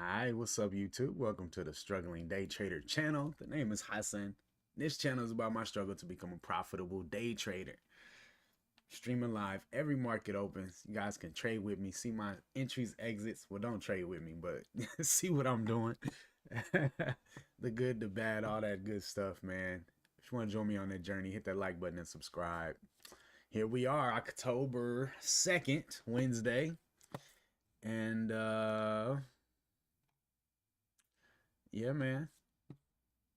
Hi, what's up, YouTube? Welcome to the Struggling Day Trader channel. The name is Hassan. This channel is about my struggle to become a profitable day trader. Streaming live every market opens. You guys can trade with me, see my entries, exits. Well, don't trade with me, but see what I'm doing. The good, the bad, all that good stuff, man. If you want to join me on that journey, hit that like button and subscribe. Here we are, October 2nd, Wednesday. And yeah, man.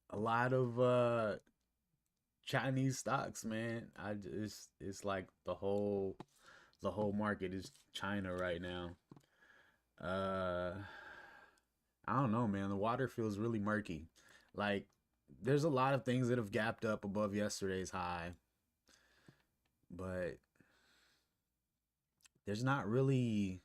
A lot of Chinese stocks, man. It's like the whole market is China right now. Uh I don't know, man. The water feels really murky. Like there's a lot of things that have gapped up above yesterday's high, but there's not really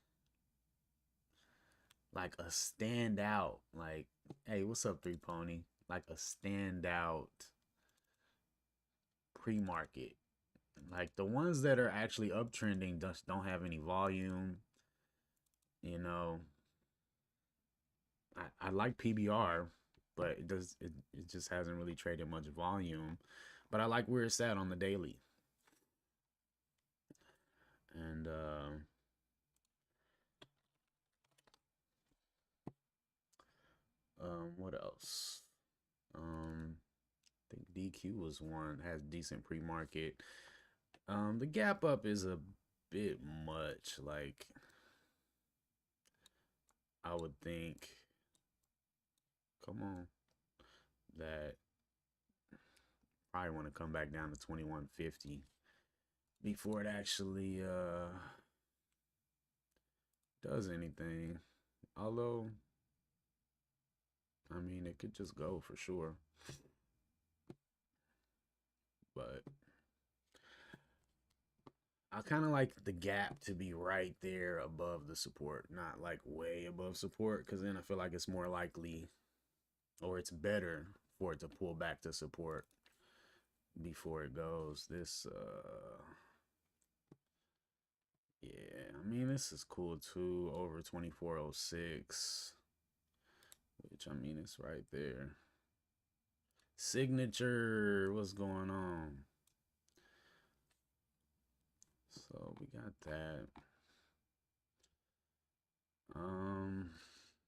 like a standout. Like, hey, what's up, Three Pony? Like a standout pre-market. Like the ones that are actually uptrending just don't have any volume. You know, I like PBR, but it just hasn't really traded much volume. But I like where it's at on the daily. And what else? I think DQ was one, has decent pre-market. The gap up is a bit much. Like I would think, come on, that probably want to come back down to 2150 before it actually does anything. Although, I mean, it could just go for sure. But I kind of like the gap to be right there above the support, not like way above support, because then I feel like it's more likely, or it's better for it to pull back to support before it goes. Yeah, I mean, this is cool too, over 2406, which, I mean, it's right there. Signature, what's going on? So we got that.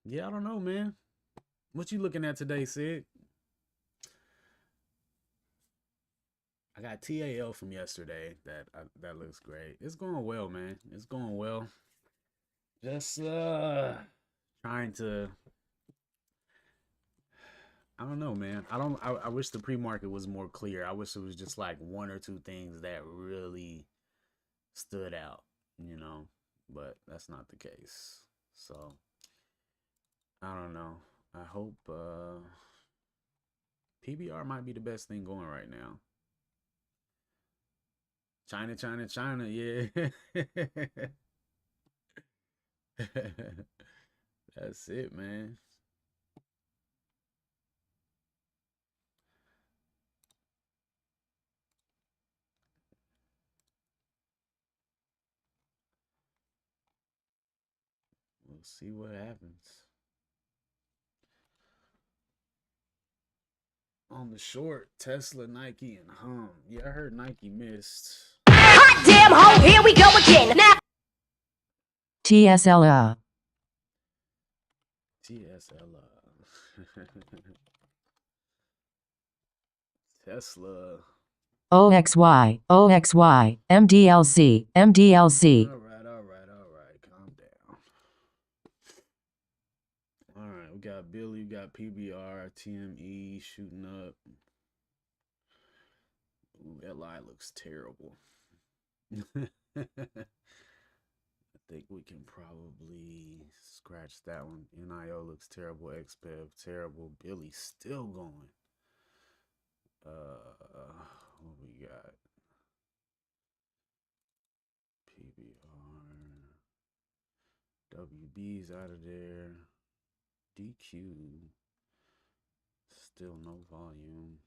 Yeah, I don't know, man. What you looking at today, Sid? I got TAL from yesterday. That looks great. It's going well, man. It's going well. Just trying to. I don't know, man. I wish the pre-market was more clear. I wish it was just like one or two things that really stood out, you know. But that's not the case. So I don't know. I hope PBR might be the best thing going right now. China, China, China, yeah. That's it, man. We'll see what happens. On the short, Tesla, Nike, and Hum. Yeah, I heard Nike missed. Hot damn ho, here we go again. Now TSLA. TSLA. Tesla. OXY, OXY, MDLC, MDLC. All right. Calm down. All right, we got Billy, we got PBR, TME shooting up. Ooh, LI looks terrible. I think we can probably scratch that one. NIO looks terrible. XPEV terrible. Billy's still going. What we got? PBR. WB's out of there. DQ. Still no volume.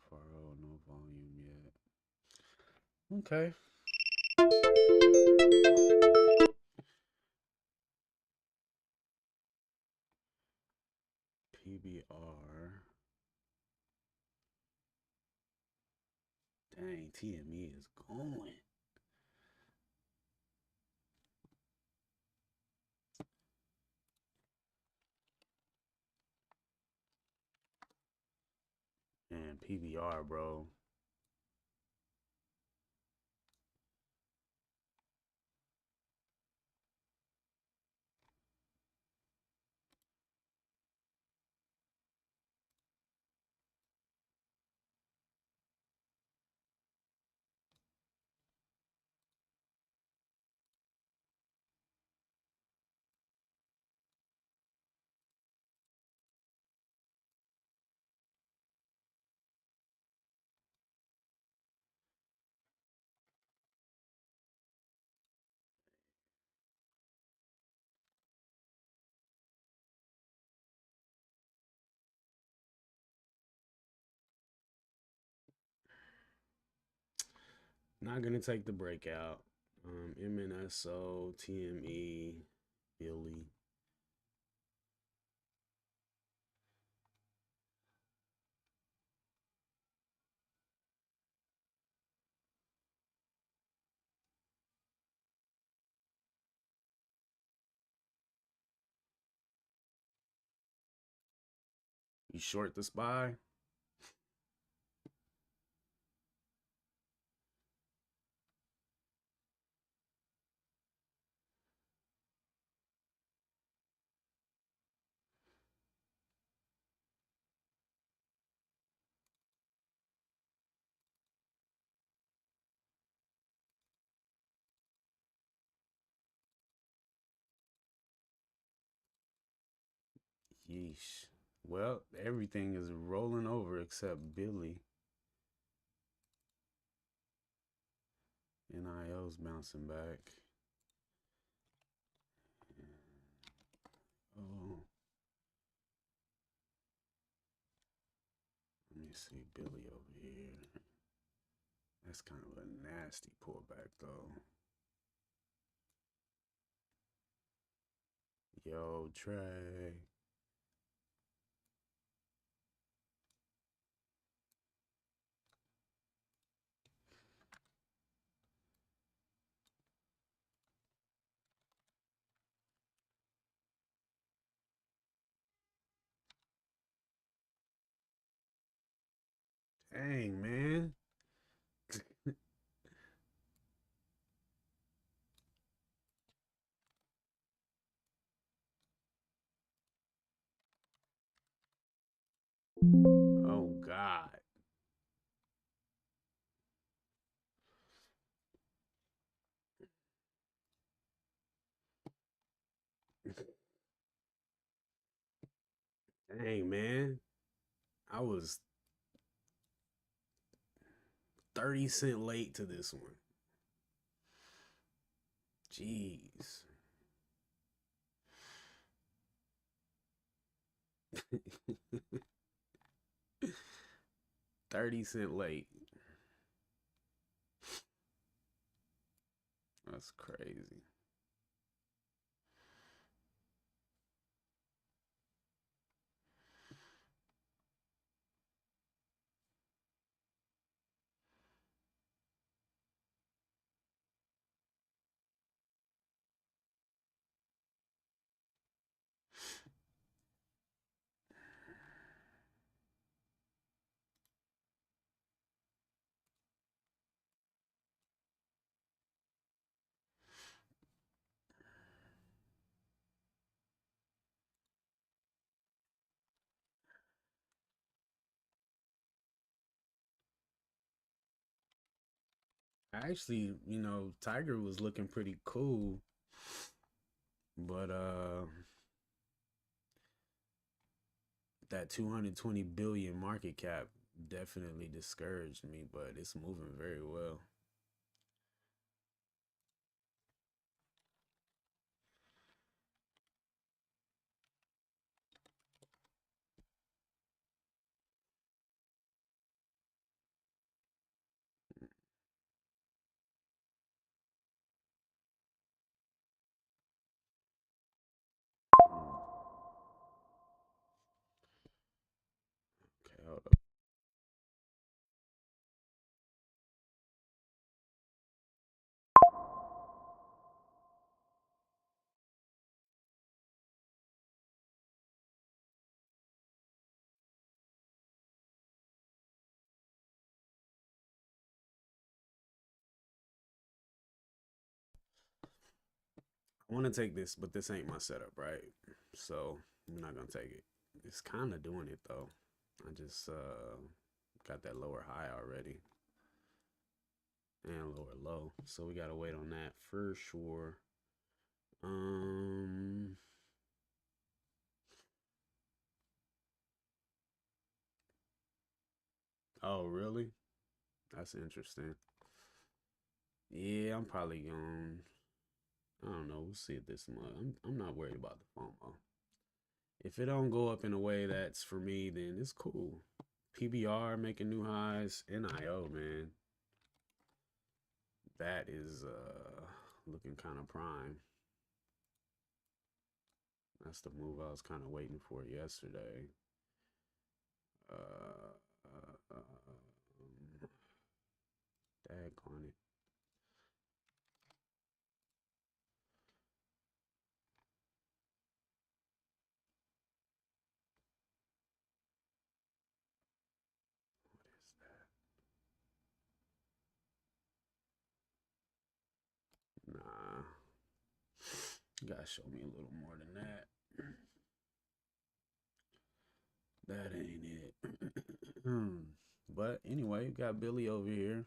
FRO, no volume yet. Okay. PBR. Dang, TME is going. And PBR, bro. Not gonna take the breakout. MNSO, TME, Billy. You short the SPY? Yeesh. Well, everything is rolling over except Billy. NIO's bouncing back. Oh. Let me see Billy over here. That's kind of a nasty pullback, though. Yo, Trey. Dang, man. Oh, God. Dang, man. I was 30 cents late to this one. Jeez. 30 cents late. That's crazy. Actually, Tiger was looking pretty cool, but that 220 billion market cap definitely discouraged me, but it's moving very well. I want to take this, but this ain't my setup, right? So I'm not gonna take it. It's kind of doing it though. I just got that lower high already and lower low, so we gotta wait on that for sure. Um, oh really? That's interesting. Yeah, I'm probably going. I don't know. We'll see it this month. I'm not worried about the FOMO. If it don't go up in a way that's for me, then it's cool. PBR making new highs. NIO, man. That is looking kind of prime. That's the move I was kind of waiting for yesterday. Dag on it. Nah. You gotta show me a little more than that. That ain't it. But anyway, you got Billy over here.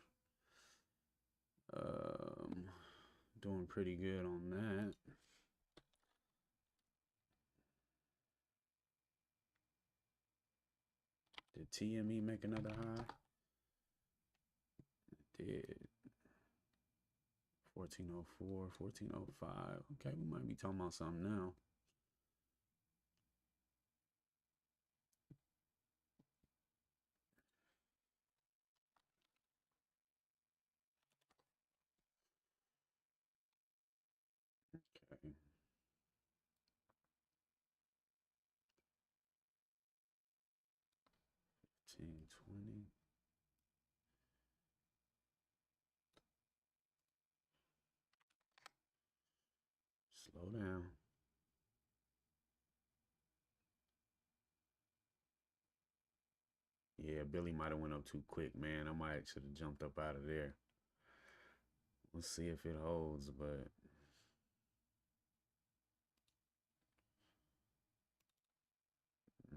Um, doing pretty good on that. Did TME make another high? It did. 1404, 1405. Okay, we might be talking about something now. Okay. 1520. Slow down. Yeah, Billy might have went up too quick, man. I might should have jumped up out of there. We'll see if it holds, but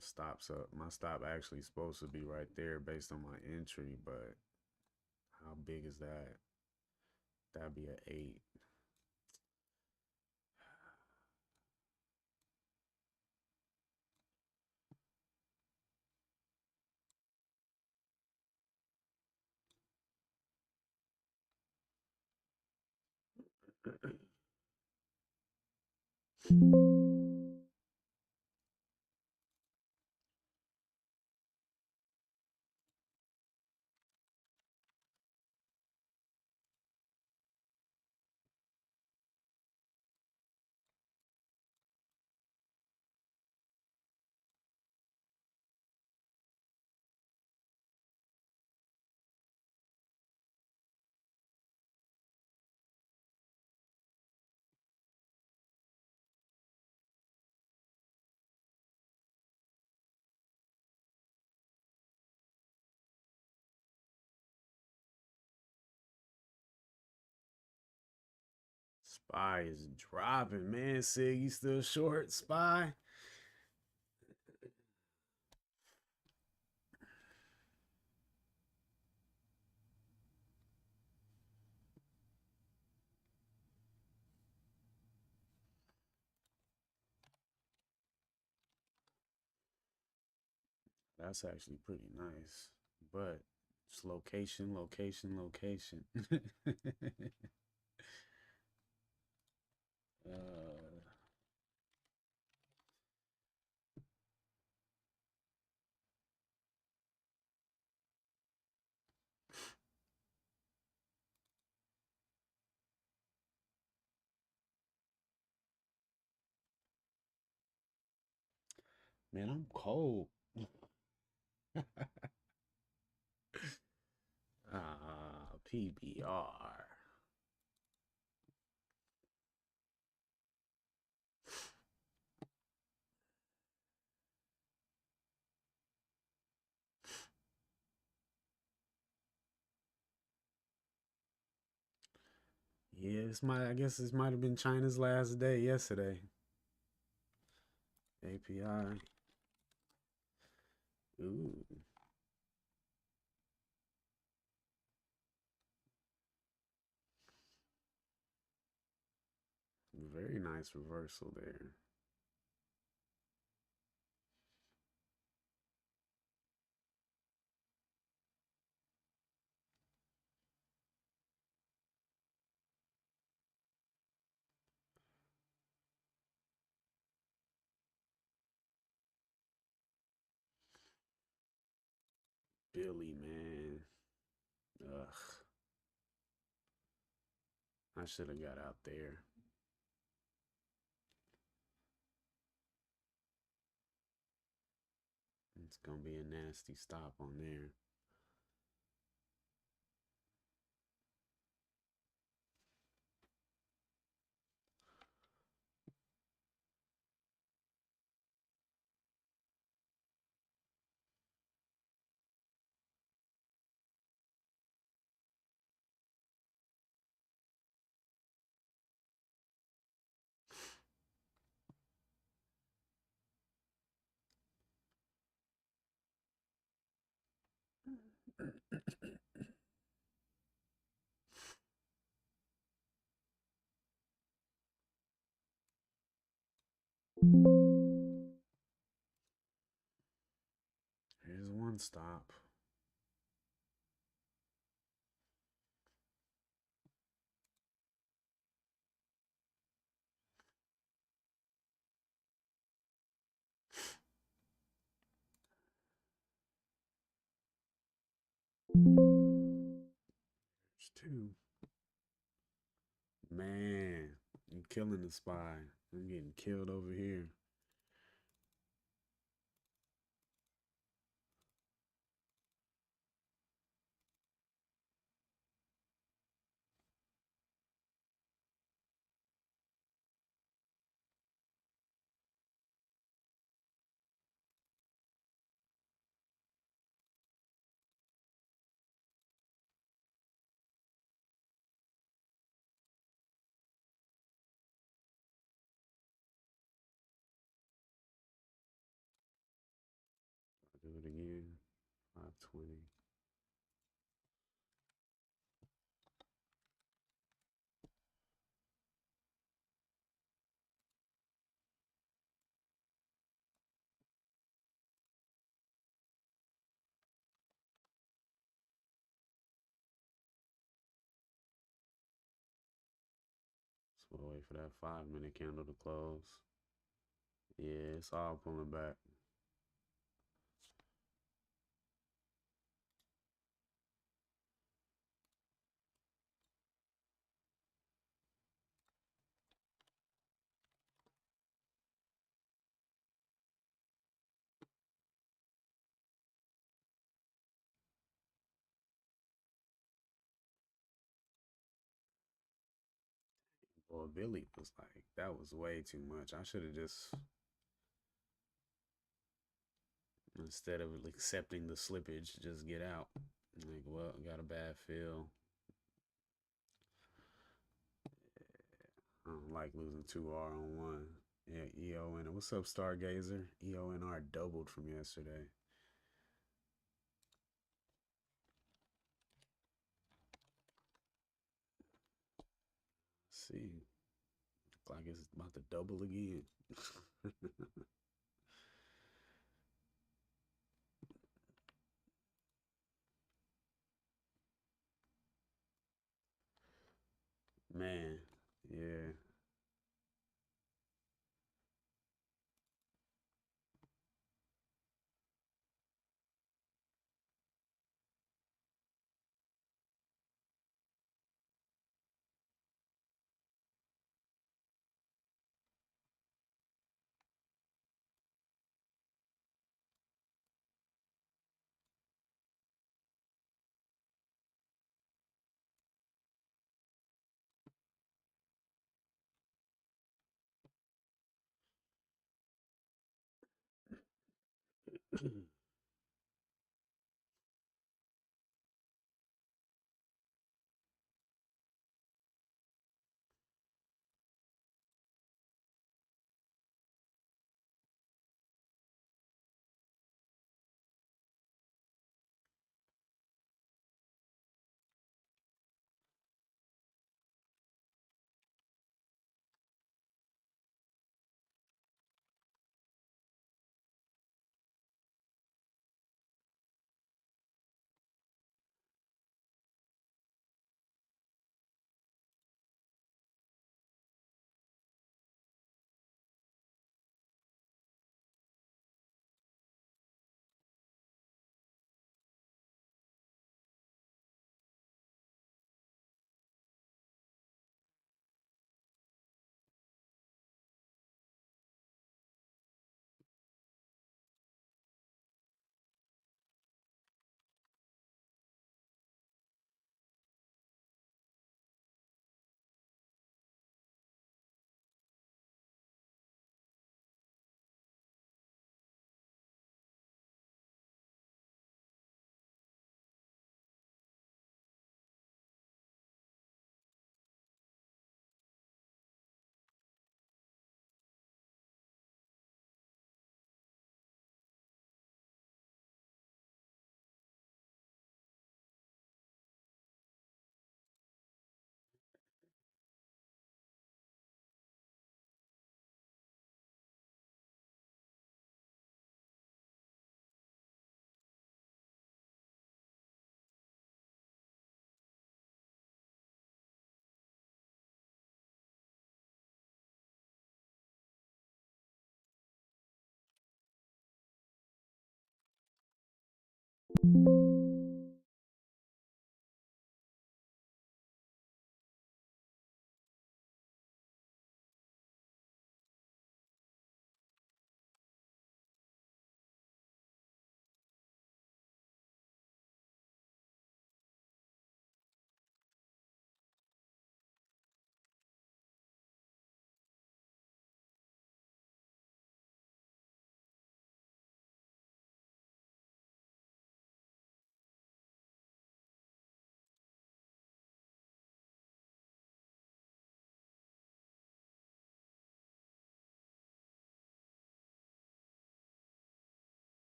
stops up. My stop actually supposed to be right there based on my entry, but how big is that? That'd be an 8. Spy is dropping, man. Sig, you still short, Spy? That's actually pretty nice. But it's location, location, location. uh, man, I'm cold. PBR. Yeah, I guess this might have been China's last day yesterday. API. Ooh. Very nice reversal there. Billy, man. Ugh. I should have got out there. It's gonna be a nasty stop on there. Here's one stop. There's two. Man, you killing the spy. I'm getting killed over here. I'll do it again. 520. So we'll wait for that 5 minute candle to close. Yeah, it's all pulling back. Well, Billy was like, that was way too much. I should have just, instead of accepting the slippage, just get out. Like, well, got a bad feel. I don't like losing 2R on one. Yeah, EON. What's up, Stargazer? EONR doubled from yesterday. Let's see. Look like it's about to double again. Man, yeah.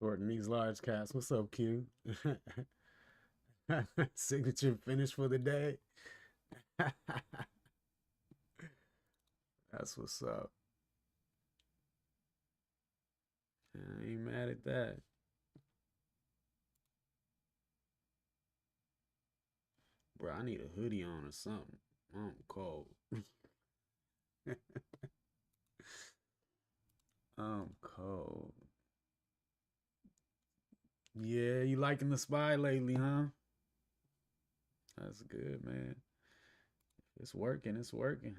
Shorten these large caps. What's up, Q? Signature finish for the day. That's what's up. I ain't mad at that. Bro, I need a hoodie on or something. I'm cold. I'm cold. Yeah, you liking the spy lately, huh? That's good, man. It's working. It's working.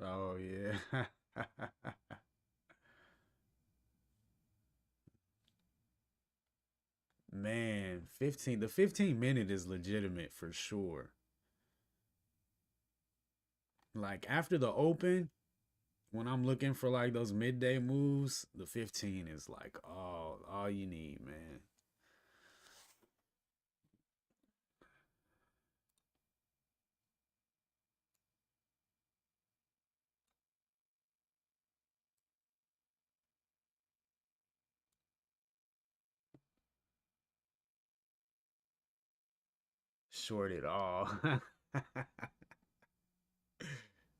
Oh yeah. Man, 15 the 15-minute is legitimate for sure. Like after the open, when I'm looking for like those midday moves, the 15 is like all you need, man. Short it all.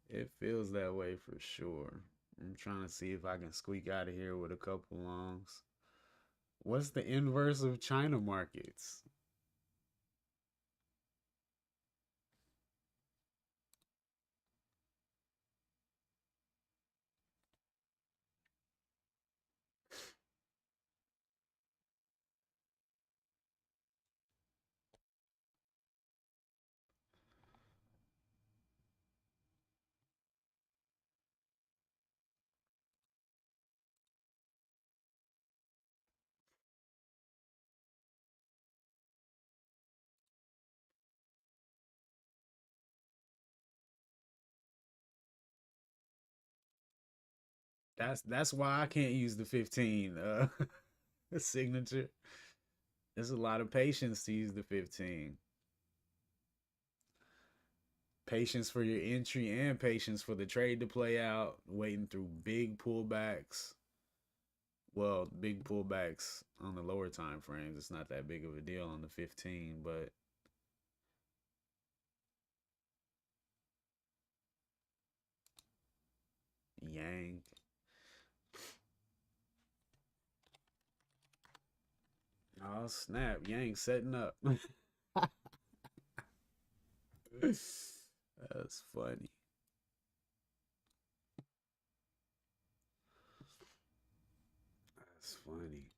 It feels that way for sure. I'm trying to see if I can squeak out of here with a couple longs. What's the inverse of China markets? That's why I can't use the 15 signature. There's a lot of patience to use the 15. Patience for your entry and patience for the trade to play out, waiting through big pullbacks. Well, big pullbacks on the lower time frames. It's not that big of a deal on the 15, but Yang. Oh snap! Yang setting up. That's funny. That's funny.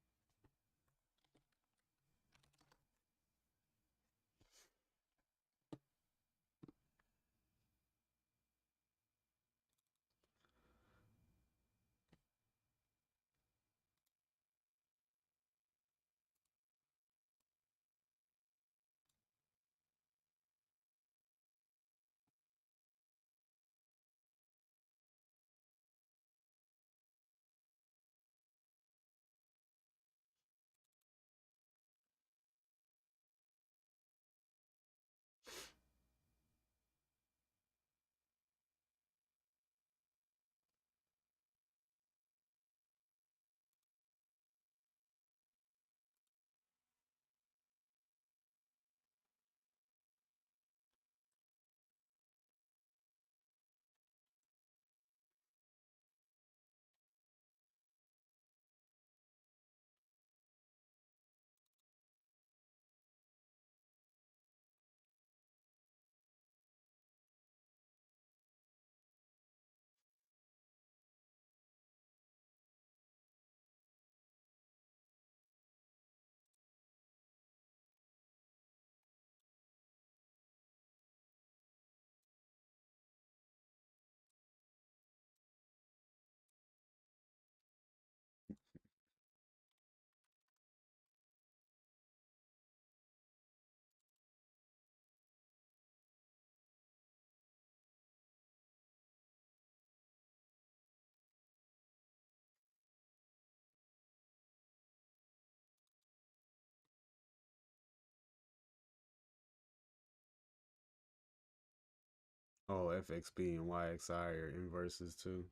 Oh, FXP and YXI are inverses too.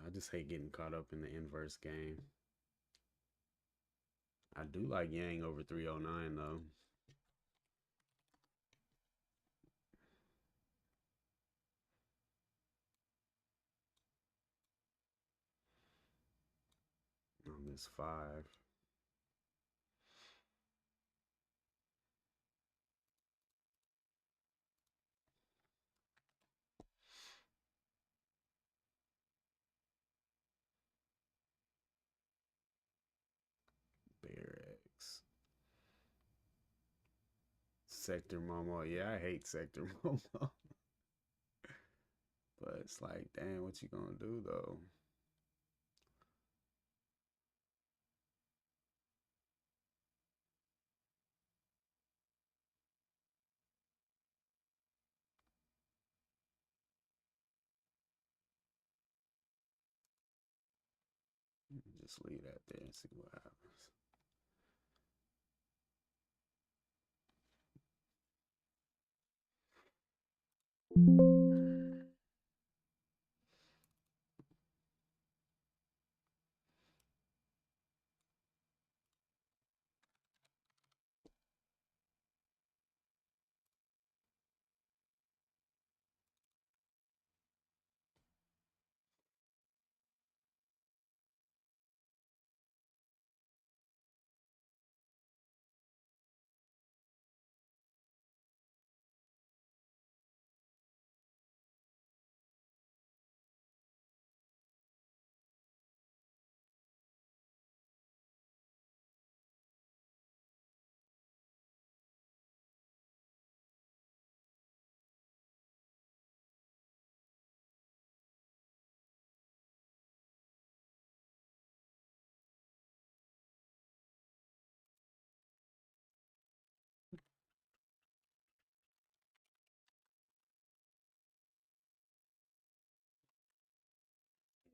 I just hate getting caught up in the inverse game. I do like Yang over 309 though. On this 5. Bear X. Sector Momo. Yeah, I hate Sector Momo. But it's like, damn, what you gonna do though? Just leave that there and see what happens.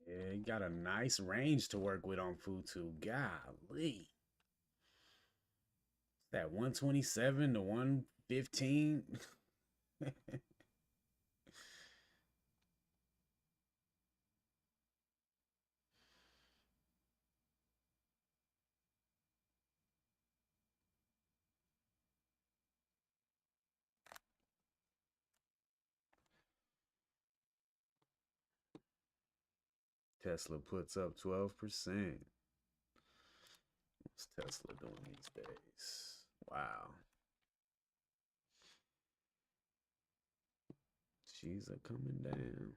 Yeah, you got a nice range to work with on Futu. Golly. That 127 to 115. Tesla puts up 12%. What's Tesla doing these days? Wow. She's a coming down.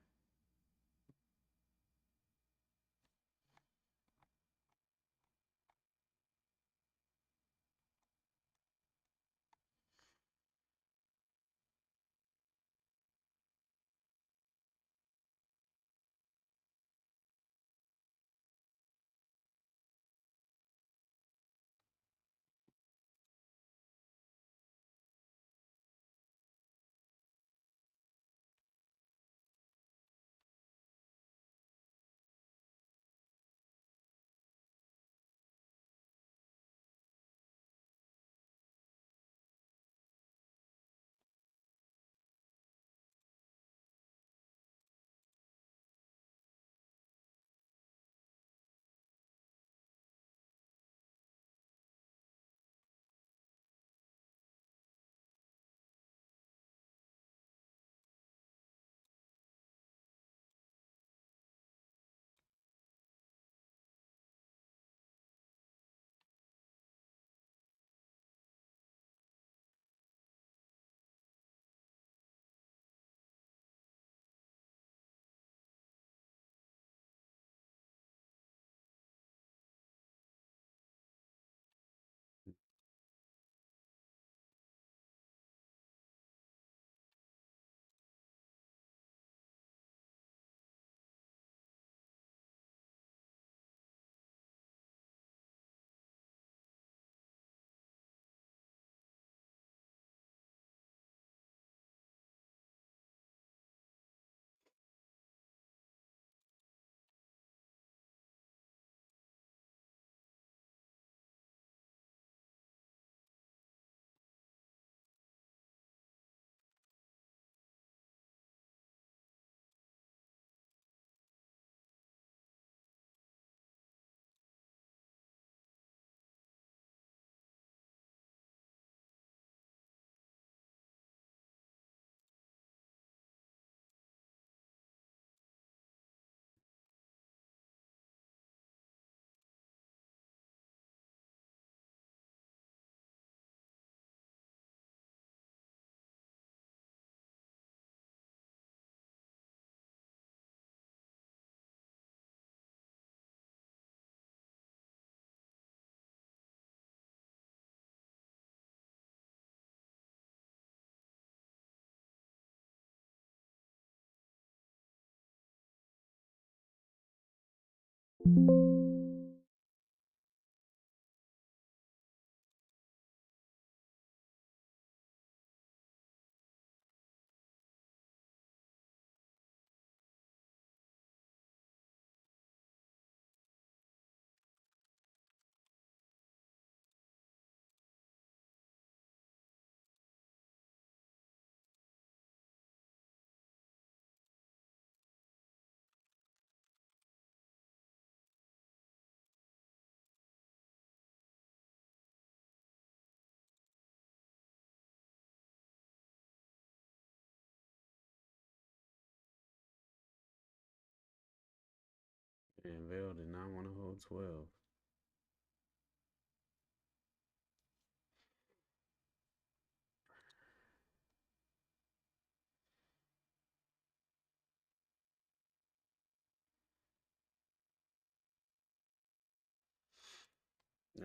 And Vail did not want to hold 12.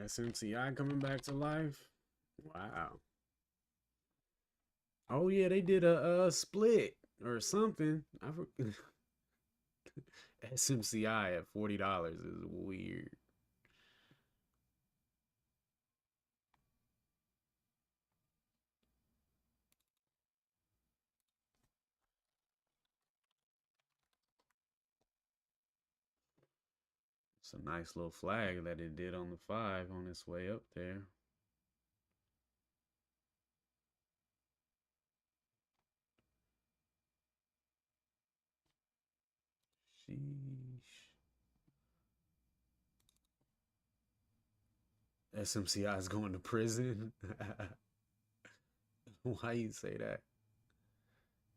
SMCI coming back to life. Wow. Oh yeah, they did a split or something. SMCI at $40 is weird. It's a nice little flag that it did on the 5 on its way up there. Sheesh. SMCI is going to prison. Why you say that?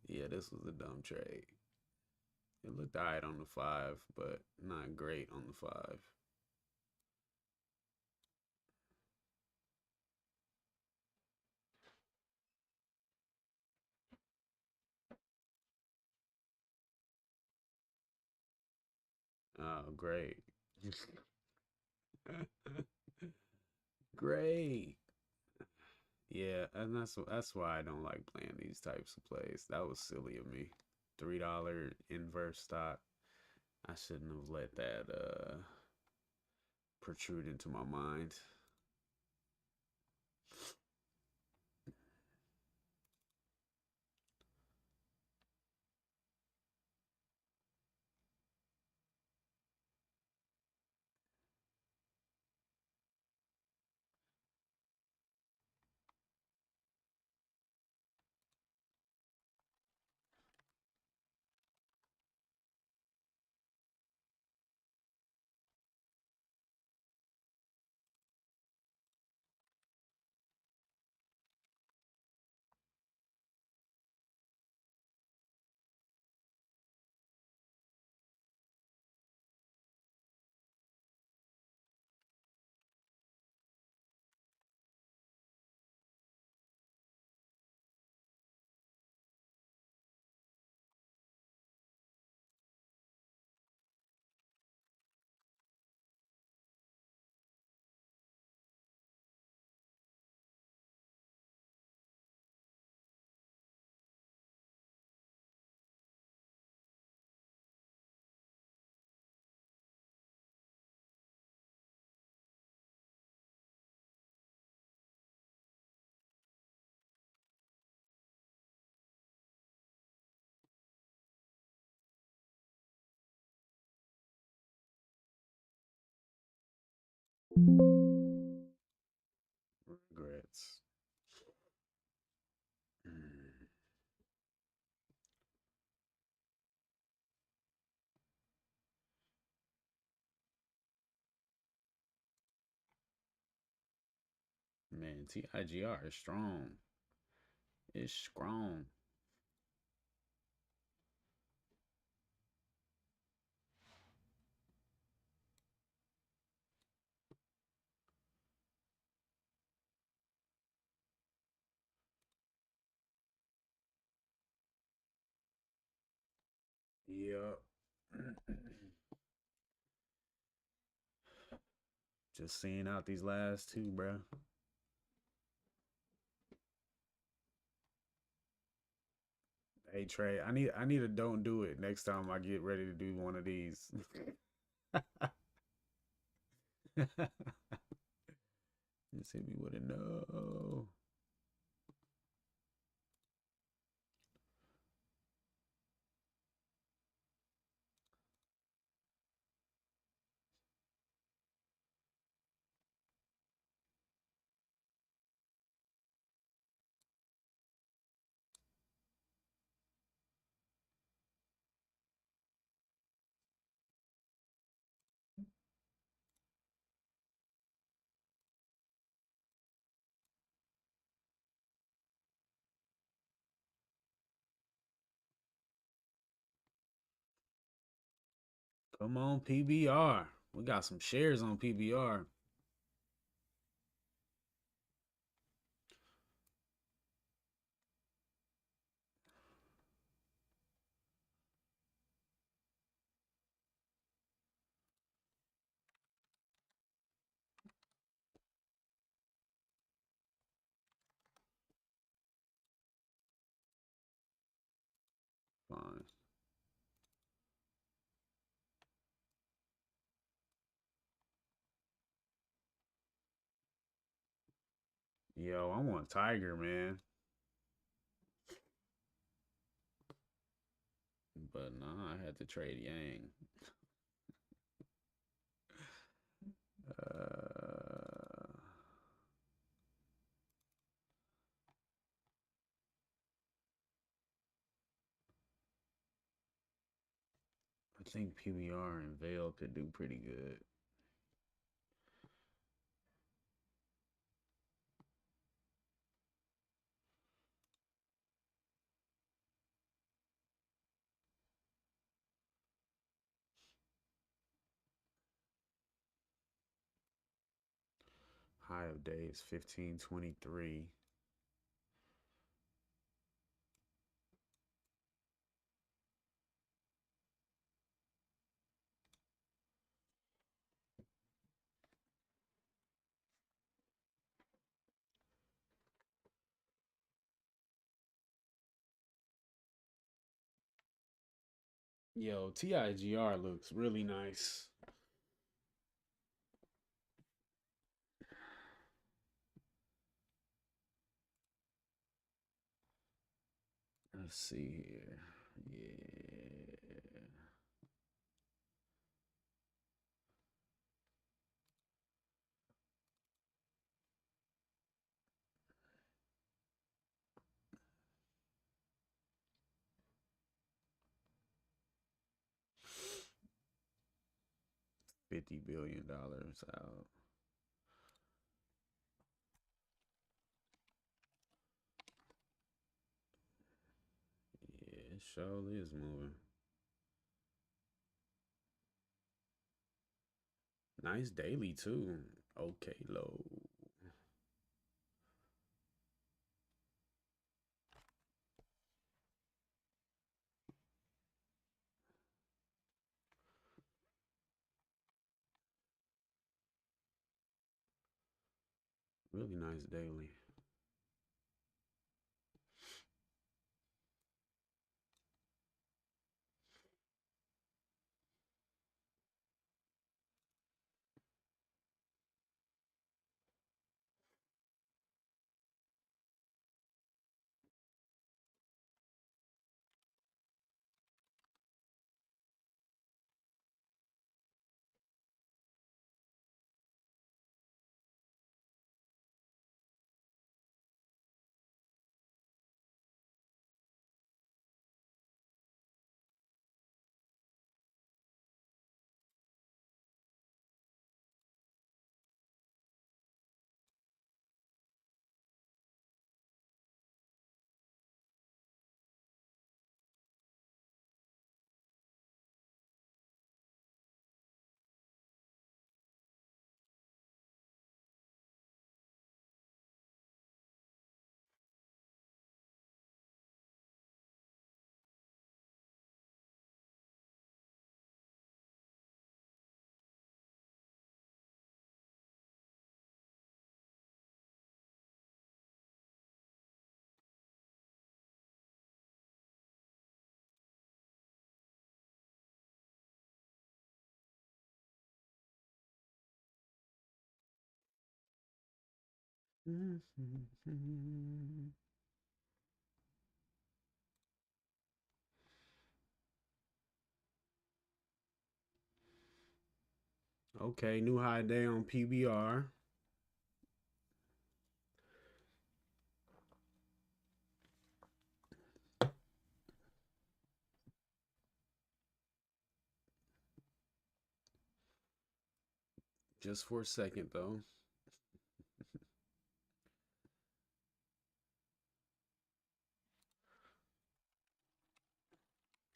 Yeah, this was a dumb trade. It looked alright on the 5, but not great on the 5. Oh, great. Great. Yeah, and that's why I don't like playing these types of plays. That was silly of me. $3 inverse stock. I shouldn't have let that protrude into my mind. Regrets. Man, TIGR is strong. It's strong. Yep. Just seeing out these last two, bro. Hey Trey, I need a don't do it next time I get ready to do one of these. Just hit me with a no. Come on, PBR. We got some shares on PBR. Fine. Yo, I want Tiger, man. But nah, I had to trade Yang. I think PBR and Vale could do pretty good. High of day is 1523. Yo, TIGR looks really nice. Let's see here. Yeah. $50 billion out. Yeah, it surely is moving. Nice daily too. Okay, low. Really nice daily. Okay, new high day on PBR. Just for a second though.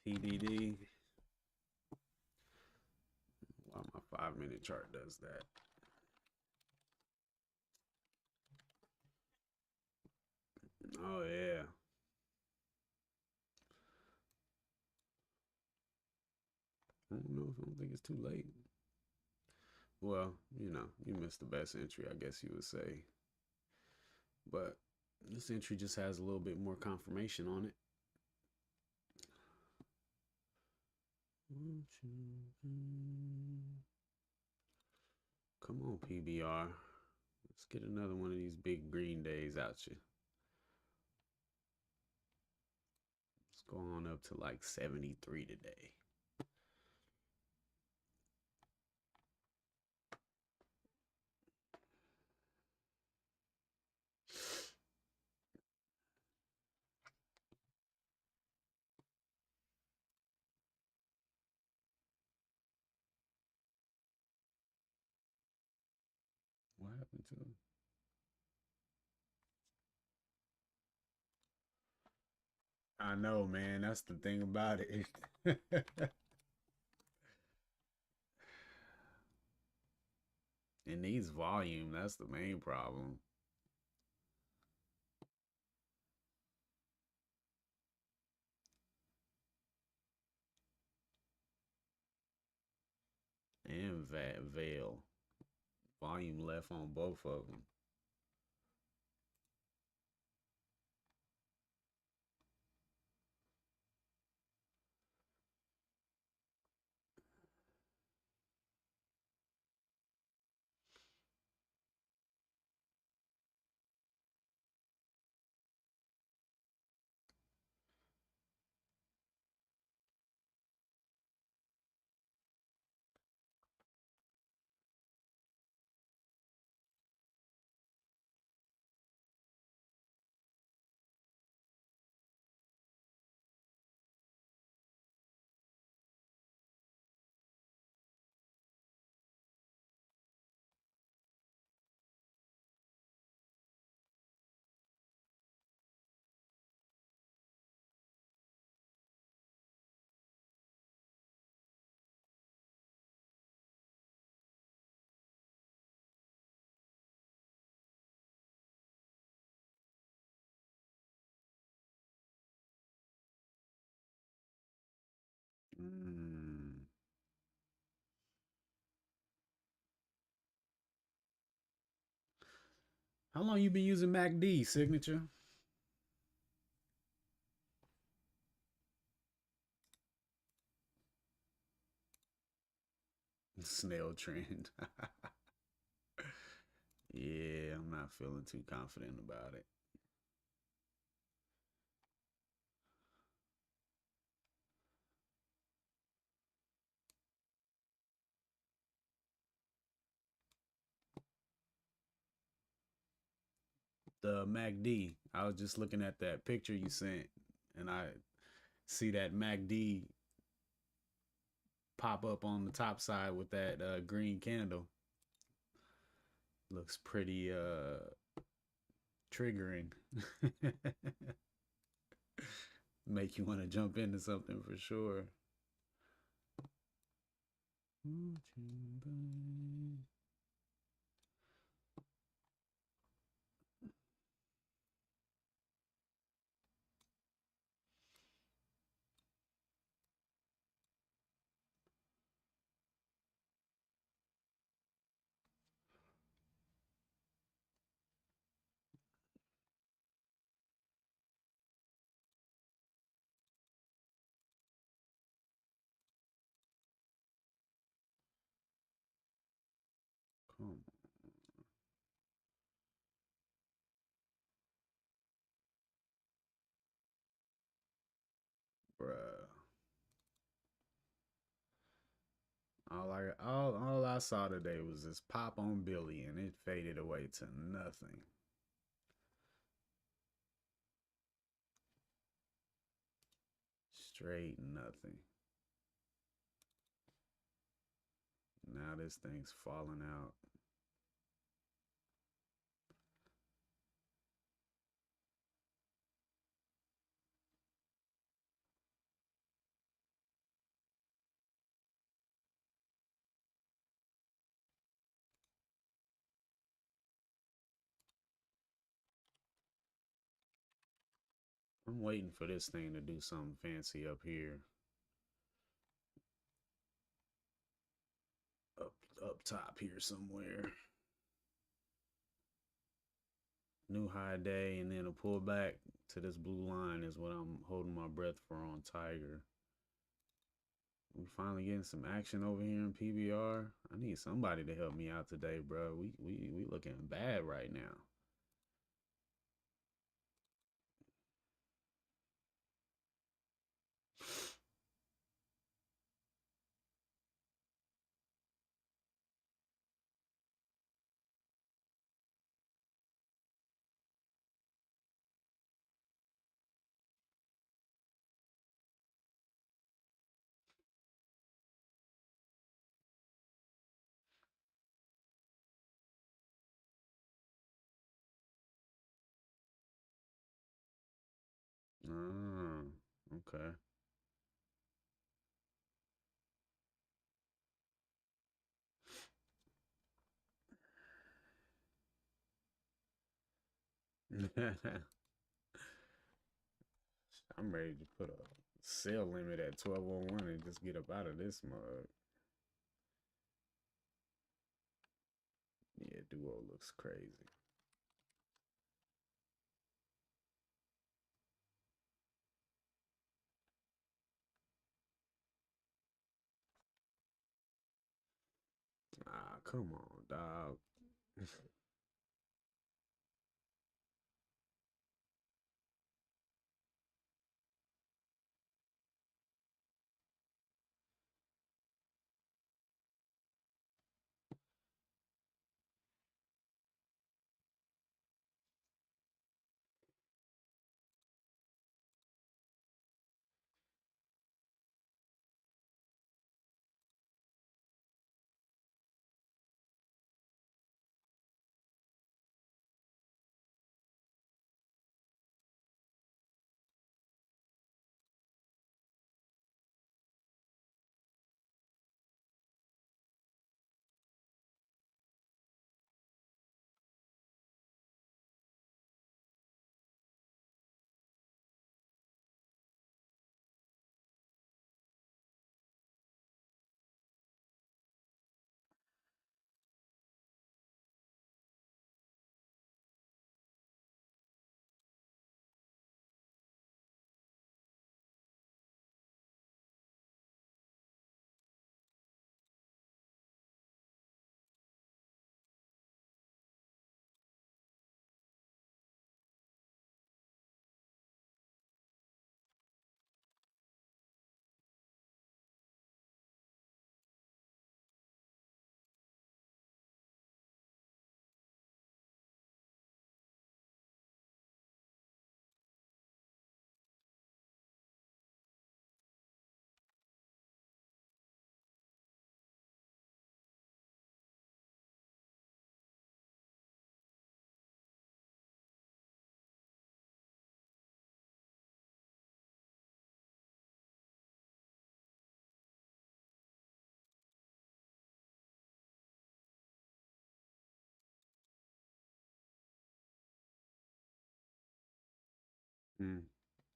PDD. Wow, my 5-minute chart does that. Oh yeah. I don't know. I don't think it's too late. Well, you missed the best entry, I guess you would say. But this entry just has a little bit more confirmation on it. Come on, PBR. Let's get another one of these big green days out you. Let's go on up to like 73 today. What happened to him? I know, man. That's the thing about it. It needs volume. That's the main problem. And veil. Volume left on both of them. Mm. How long you been using MACD, Signature? Snail trend. Yeah, I'm not feeling too confident about it. The MACD, I was just looking at that picture you sent, and I see that MACD pop up on the top side with that green candle. Looks pretty triggering. Make you want to jump into something for sure. Come on, bruh. All I saw today was this pop on Billy, and it faded away to nothing. Straight nothing. Now this thing's falling out. I'm waiting for this thing to do something fancy up here. Up top here somewhere. New high day and then a pullback to this blue line is what I'm holding my breath for on Tiger. We finally getting some action over here in PBR. I need somebody to help me out today, bro. We looking bad right now. Ah, okay. I'm ready to put a sale limit at 1201 and just get up out of this mug. Yeah, Duo looks crazy. Ah, come on, dog. Hmm.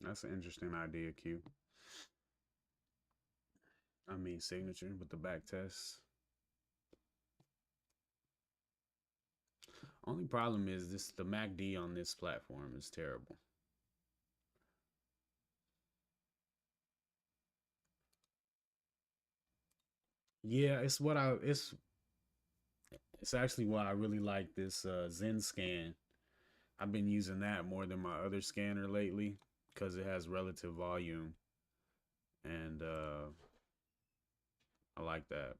That's an interesting idea, Q. I mean, signature with the back test. Only problem is this: the MACD on this platform is terrible. Yeah, it's actually why I really like this Zen scan. I've been using that more than my other scanner lately because it has relative volume, and I like that.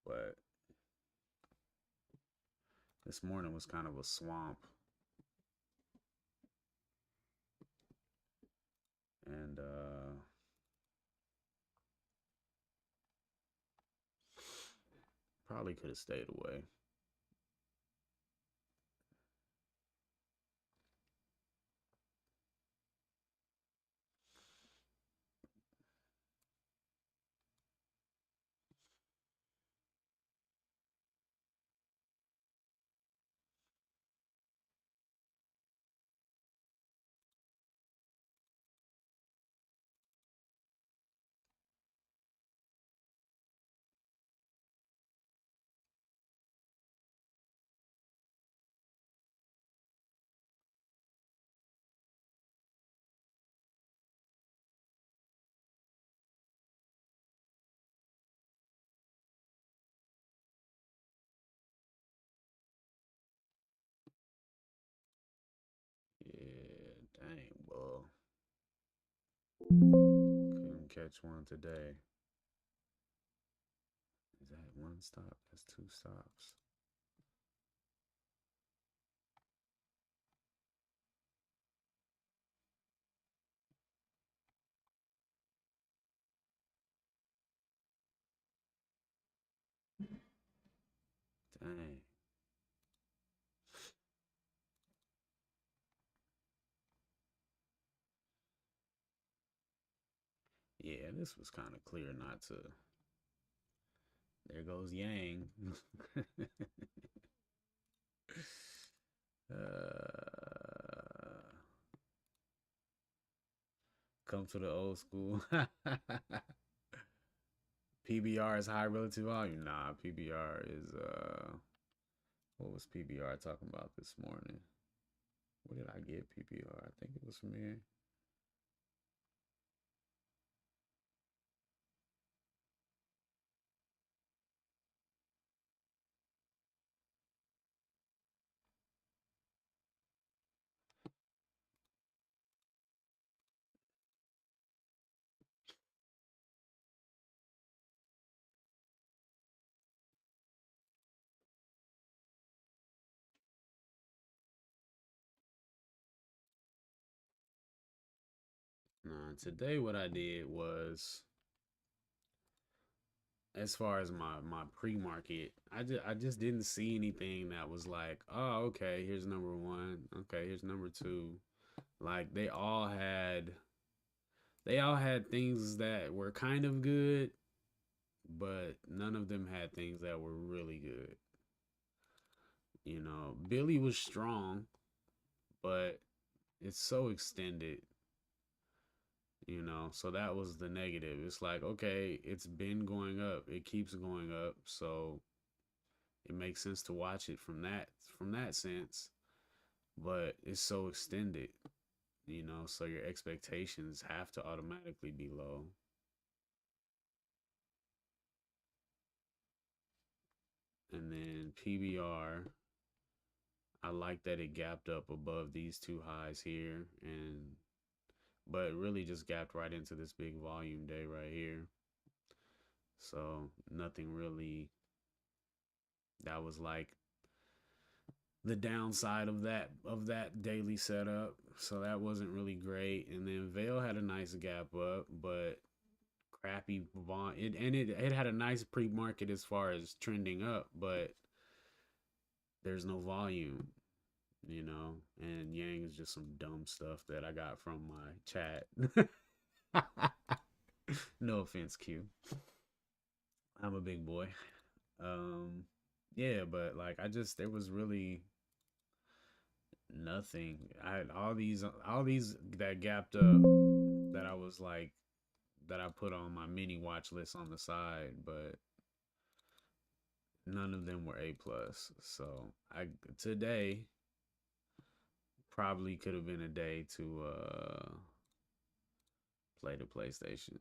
But this morning was kind of a swamp, and probably could have stayed away. Yeah, dang, boy. Couldn't catch one today. Is that one stop? That's two stops. Dang. Yeah, this was kind of clear not to. There goes Yang. Come to the old school. PBR is high relative volume. Nah, PBR is what was PBR talking about this morning? Where did I get PBR? I think it was from here. Nah, today what I did was, as far as my pre-market, I just didn't see anything that was like, oh, okay, here's number one, okay, here's number two. Like they all had things that were kind of good, but none of them had things that were really good. Billy was strong, but it's so extended. So that was the negative. It's like, okay, it's been going up, it keeps going up, so it makes sense to watch it from that sense, but it's so extended, so your expectations have to automatically be low. And then PBR, I like that it gapped up above these two highs here, and but really just gapped right into this big volume day right here. So nothing really, that was like the downside of that daily setup. So that wasn't really great. And then Vale had a nice gap up, but crappy volume. It had a nice pre-market as far as trending up, but there's no volume, And Yang is just some dumb stuff that I got from my chat. No offense, Q. I'm a big boy. Um, yeah, but like there was really nothing. I had all these that gapped up that I was like that I put on my mini watch list on the side, but none of them were A plus. So I today probably could have been a day to play the PlayStation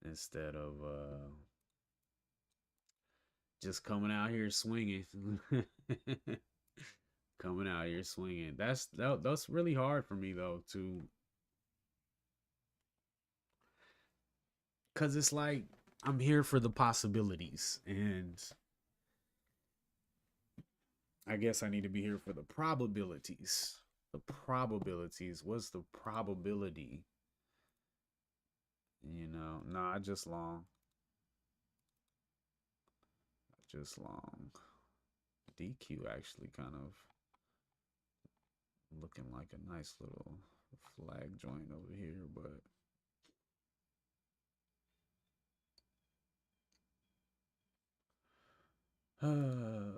instead of just coming out here swinging. Coming out here swinging. That's really hard for me though to, cuz it's like I'm here for the possibilities, and I guess I need to be here for the probabilities. The probabilities. What's the probability? No, I just long. Just long. DQ actually kind of looking like a nice little flag joint over here, but mm,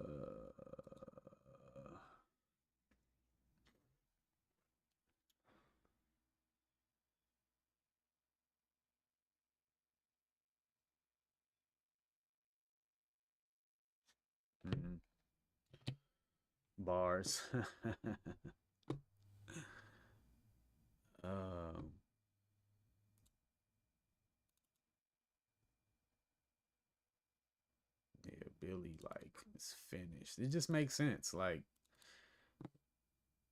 bars. um, yeah, Billy like is finished. It just makes sense. Like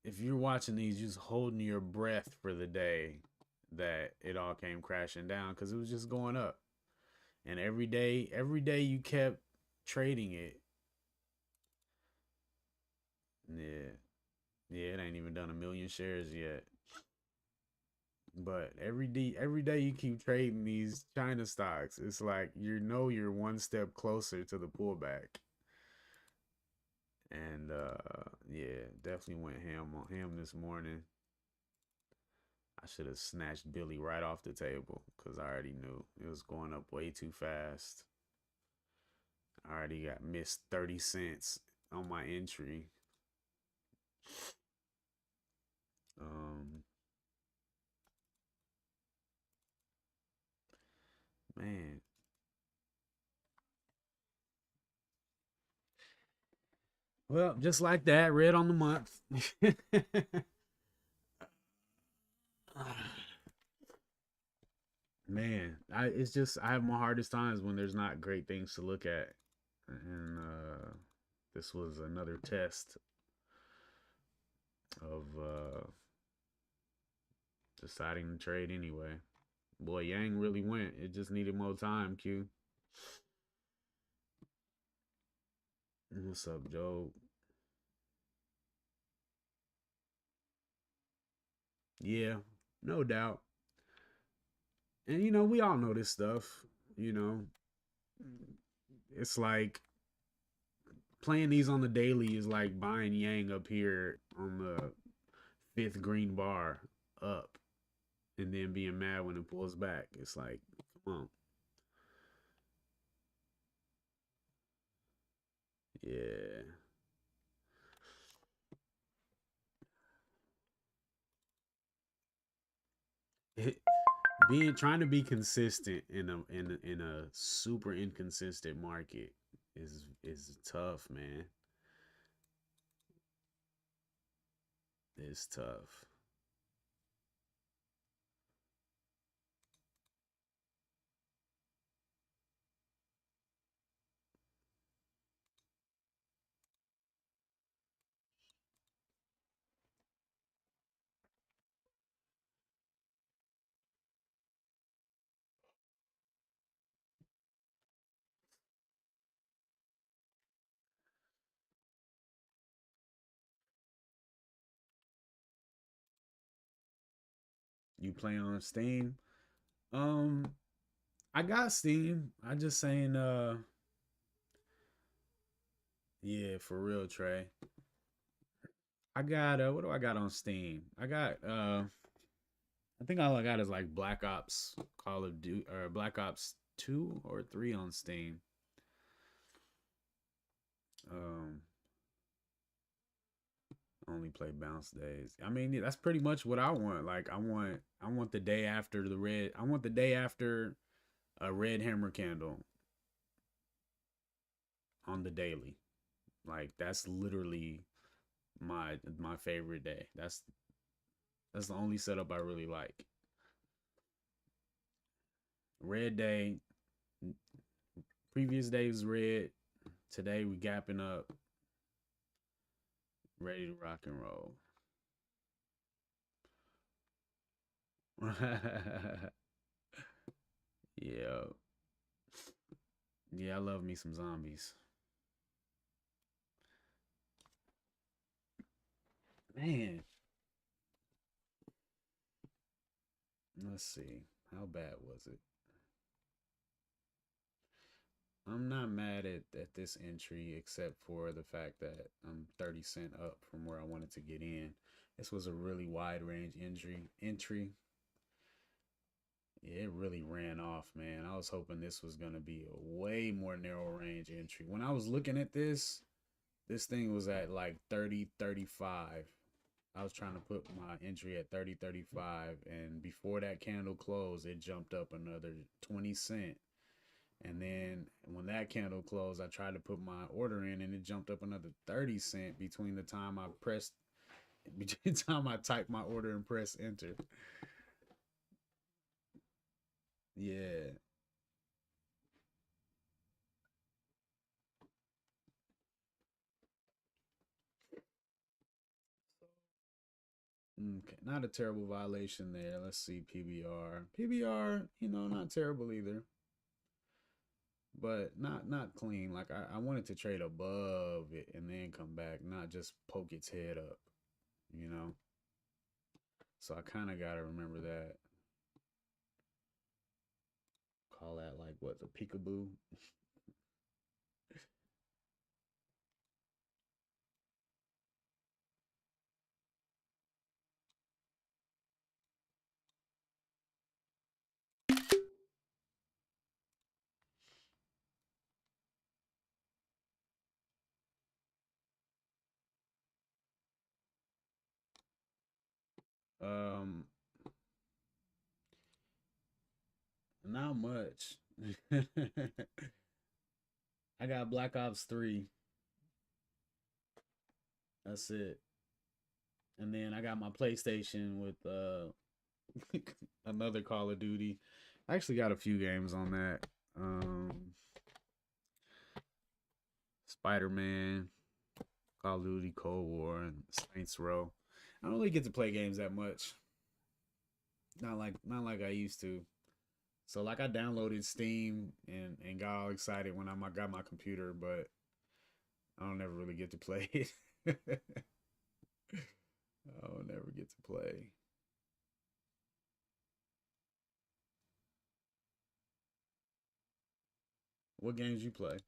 if you're watching these, just holding your breath for the day that it all came crashing down because it was just going up, and every day you kept trading it. Yeah, yeah, it ain't even done 1 million shares yet. But every day you keep trading these China stocks, it's like you're one step closer to the pullback. And yeah, definitely went ham on him this morning. I should have snatched Billy right off the table because I already knew it was going up way too fast. I already got missed 30 cents on my entry. Um, man. Well, just like that, red on the month. Man, it's just I have my hardest times when there's not great things to look at. And this was another test of deciding to trade anyway. Boy, Yang really went. It just needed more time, Q. What's up, Joe? Yeah, no doubt. And we all know this stuff. You know, it's like playing these on the daily is like buying Yang up here on the fifth green bar up and then being mad when it pulls back. It's like, come on. Yeah. It, being trying to be consistent in a super inconsistent market is tough, man. It's tough. You play on Steam? Um, I got Steam. I just saying, yeah, for real, Trey. I got what do I got on Steam? I think all I got is like Black Ops Call of Duty or Black Ops 2 or 3 on Steam. Um only play bounce days. I mean, that's pretty much what I want. Like I want the day after the red. I want the day after a red hammer candle on the daily. Like that's literally my favorite day. That's the only setup I really like. Red day, previous day was red. Today we gapping up, ready to rock and roll. Yeah. Yeah, I love me some zombies. Man, let's see. How bad was it? I'm not mad at this entry except for the fact that I'm 30 cent up from where I wanted to get in. This was a really wide range entry. Yeah, it really ran off, man. I was hoping this was going to be a way more narrow range entry. When I was looking at this thing was at like 30, 35. I was trying to put my entry at 30, 35, and before that candle closed, it jumped up another 20 cent. And then when that candle closed, I tried to put my order in and it jumped up another 30 cent between the time I typed my order and press enter. Yeah. Okay. Not a terrible violation there. Let's see PBR. PBR, not terrible either. But not clean. Like I wanted to trade above it and then come back, not just poke its head up, you know? So I kind of got to remember that. Call that like what, the peekaboo? Um, not much. I got Black Ops 3. That's it. And then I got my PlayStation with another Call of Duty. I actually got a few games on that. Spider-Man, Call of Duty Cold War, and Saints Row. I don't really get to play games that much. Not like I used to. So like I downloaded Steam and got all excited when got my computer, but I don't never really get to play it. I don't never get to play. What games you play?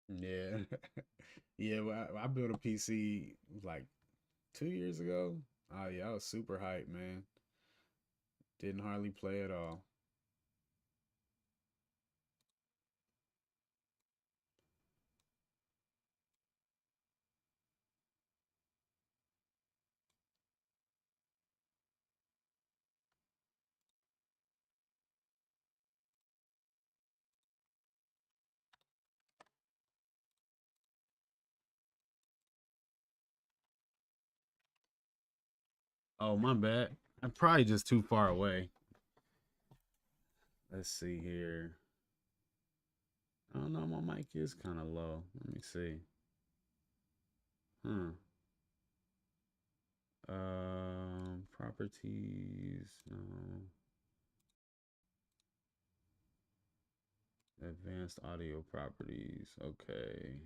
Yeah. Yeah, well, I built a PC like 2 years ago. Oh yeah, I was super hyped, man. Didn't hardly play at all. Oh, my bad. I'm probably just too far away. Let's see here. I don't know, my mic is kind of low. Let me see. Huh. Properties. Advanced audio properties. Okay.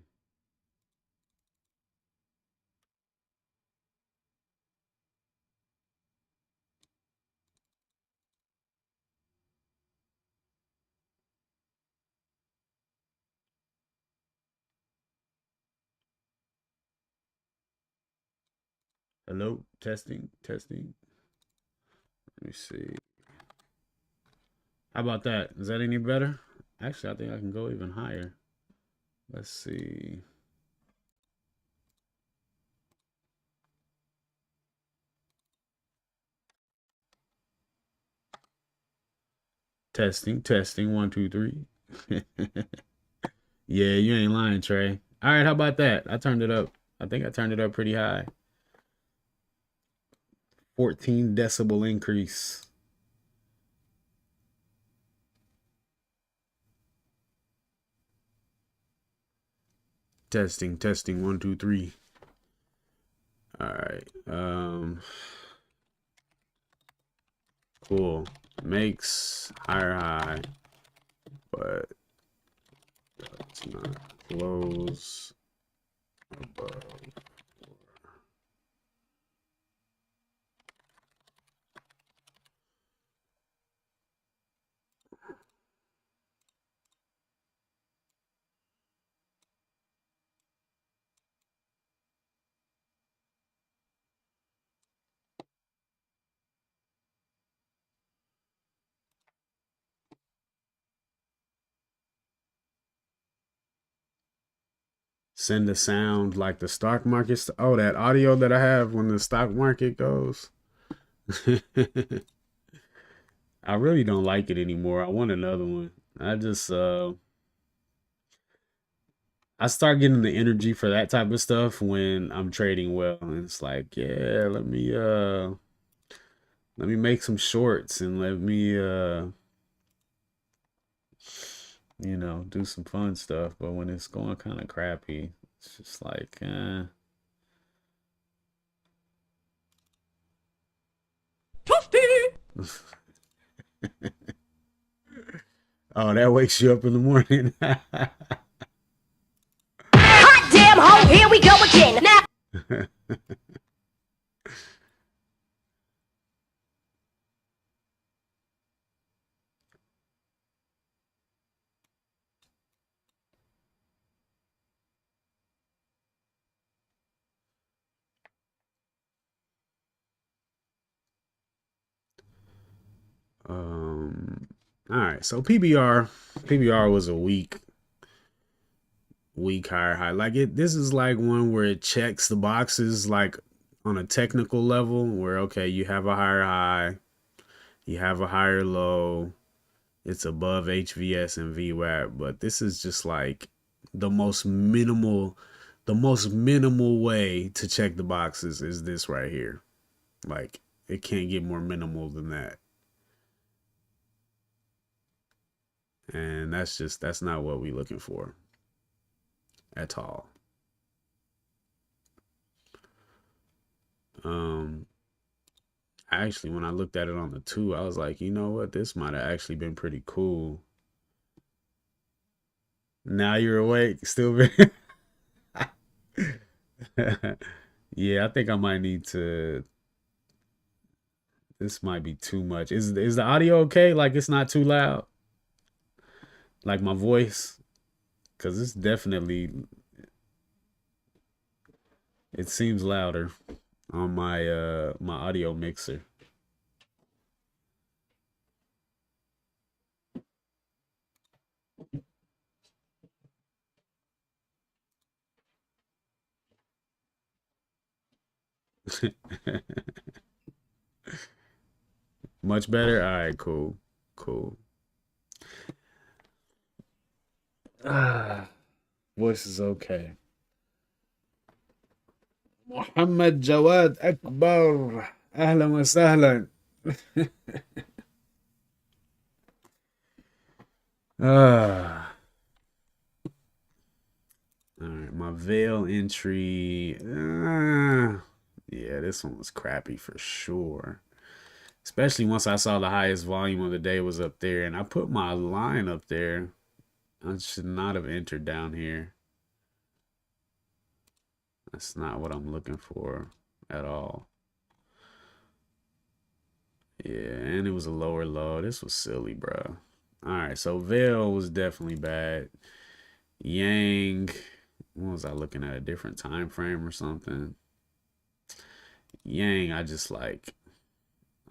Hello, testing, testing. Let me see. How about that? Is that any better? Actually, I think I can go even higher. Let's see. Testing, testing. 1, 2, 3. Yeah, you ain't lying, Trey. All right, how about that? I turned it up. I think I turned it up pretty high. 14 decibel increase. Testing, testing. 1, 2, 3. All right. Cool. Makes higher high, but it's not close above. Send a sound like the stock market. Oh, that audio that I have when the stock market goes. I really don't like it anymore. I want another one. I start getting the energy for that type of stuff when I'm trading well. And it's like, yeah, let me make some shorts and let me do some fun stuff. But when it's going kind of crappy, it's just like, Oh, that wakes you up in the morning. Hot damn ho, here we go again. Now, All right. So PBR was a weak higher high. Like this is like one where it checks the boxes like on a technical level where okay, you have a higher high, you have a higher low, it's above HVS and VWAP, but this is just like the most minimal way to check the boxes is this right here. Like it can't get more minimal than that. And that's not what we're looking for at all. Actually, when I looked at it on the 2, I was like, you know what? This might have actually been pretty cool. Now you're awake, still very. Yeah, I think I might need to. This might be too much. Is the audio okay? Like it's not too loud? Like my voice? Because it's definitely. It seems louder on my audio mixer. Much better? All right, cool. Cool. Ah, voice is okay. محمد جواد أكبر أهلا وسهلا. Ah, all right, my veil entry. Yeah, this one was crappy for sure. Especially once I saw the highest volume of the day was up there, and I put my line up there. I should not have entered down here. That's not what I'm looking for at all. Yeah, and it was a lower low. This was silly, bro. All right, so veil was definitely bad. Yang, what was I looking at? A different time frame or something? Yang, I just like.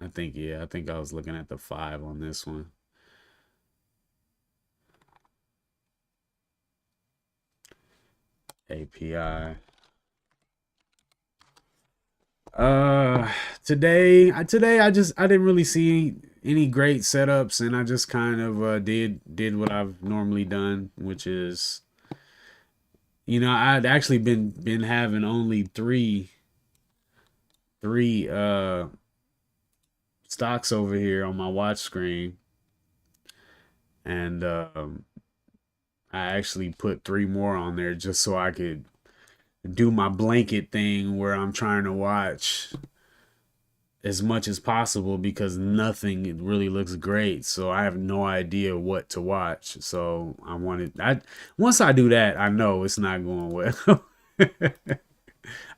I think yeah, I think I was looking at the 5 on this one. API. Today I didn't really see any great setups, and I just kind of did what I've normally done, which is I'd actually been having only three stocks over here on my watch screen, and I actually put 3 more on there just so I could do my blanket thing where I'm trying to watch as much as possible because nothing really looks great. So I have no idea what to watch. So once I do that, I know it's not going well.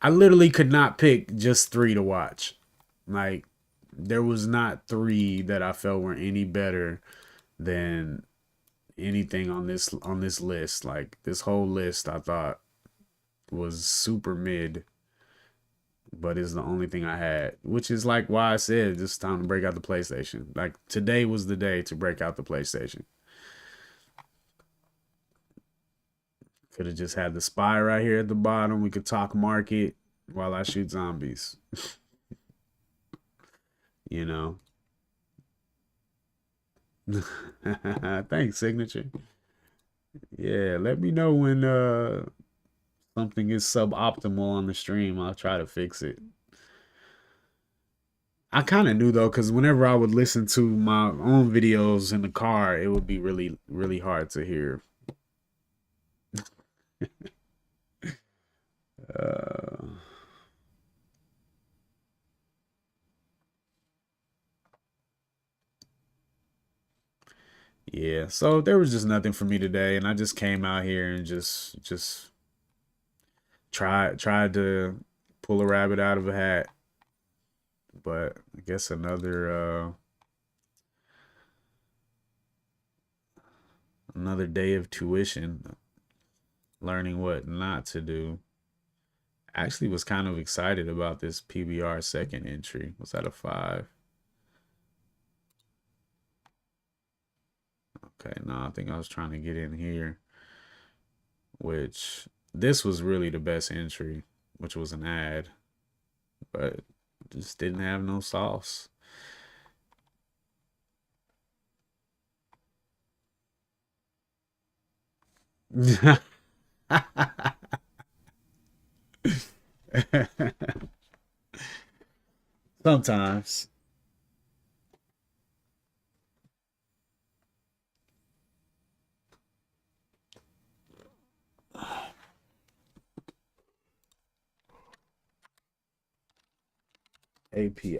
I literally could not pick just 3 to watch. Like there was not 3 that I felt were any better than anything on this list. Like this whole list I thought was super mid, but it's the only thing I had, which is like why I said it's time to break out the PlayStation. Like today was the day to break out the PlayStation. Could have just had the spy right here at the bottom. We could talk market while I shoot zombies. you know. Thanks, signature. Yeah, let me know when something is suboptimal on the stream. I'll try to fix it. I kind of knew though, because whenever I would listen to my own videos in the car, it would be really, really hard to hear. uh, yeah, so there was just nothing for me today, and I just came out here and just tried to pull a rabbit out of a hat. But I guess another day of tuition, learning what not to do. Actually was kind of excited about this PBR second entry. Was that a 5? Okay, no, I think I was trying to get in here, which this was really the best entry, which was an ad, but just didn't have no sauce. Sometimes. API.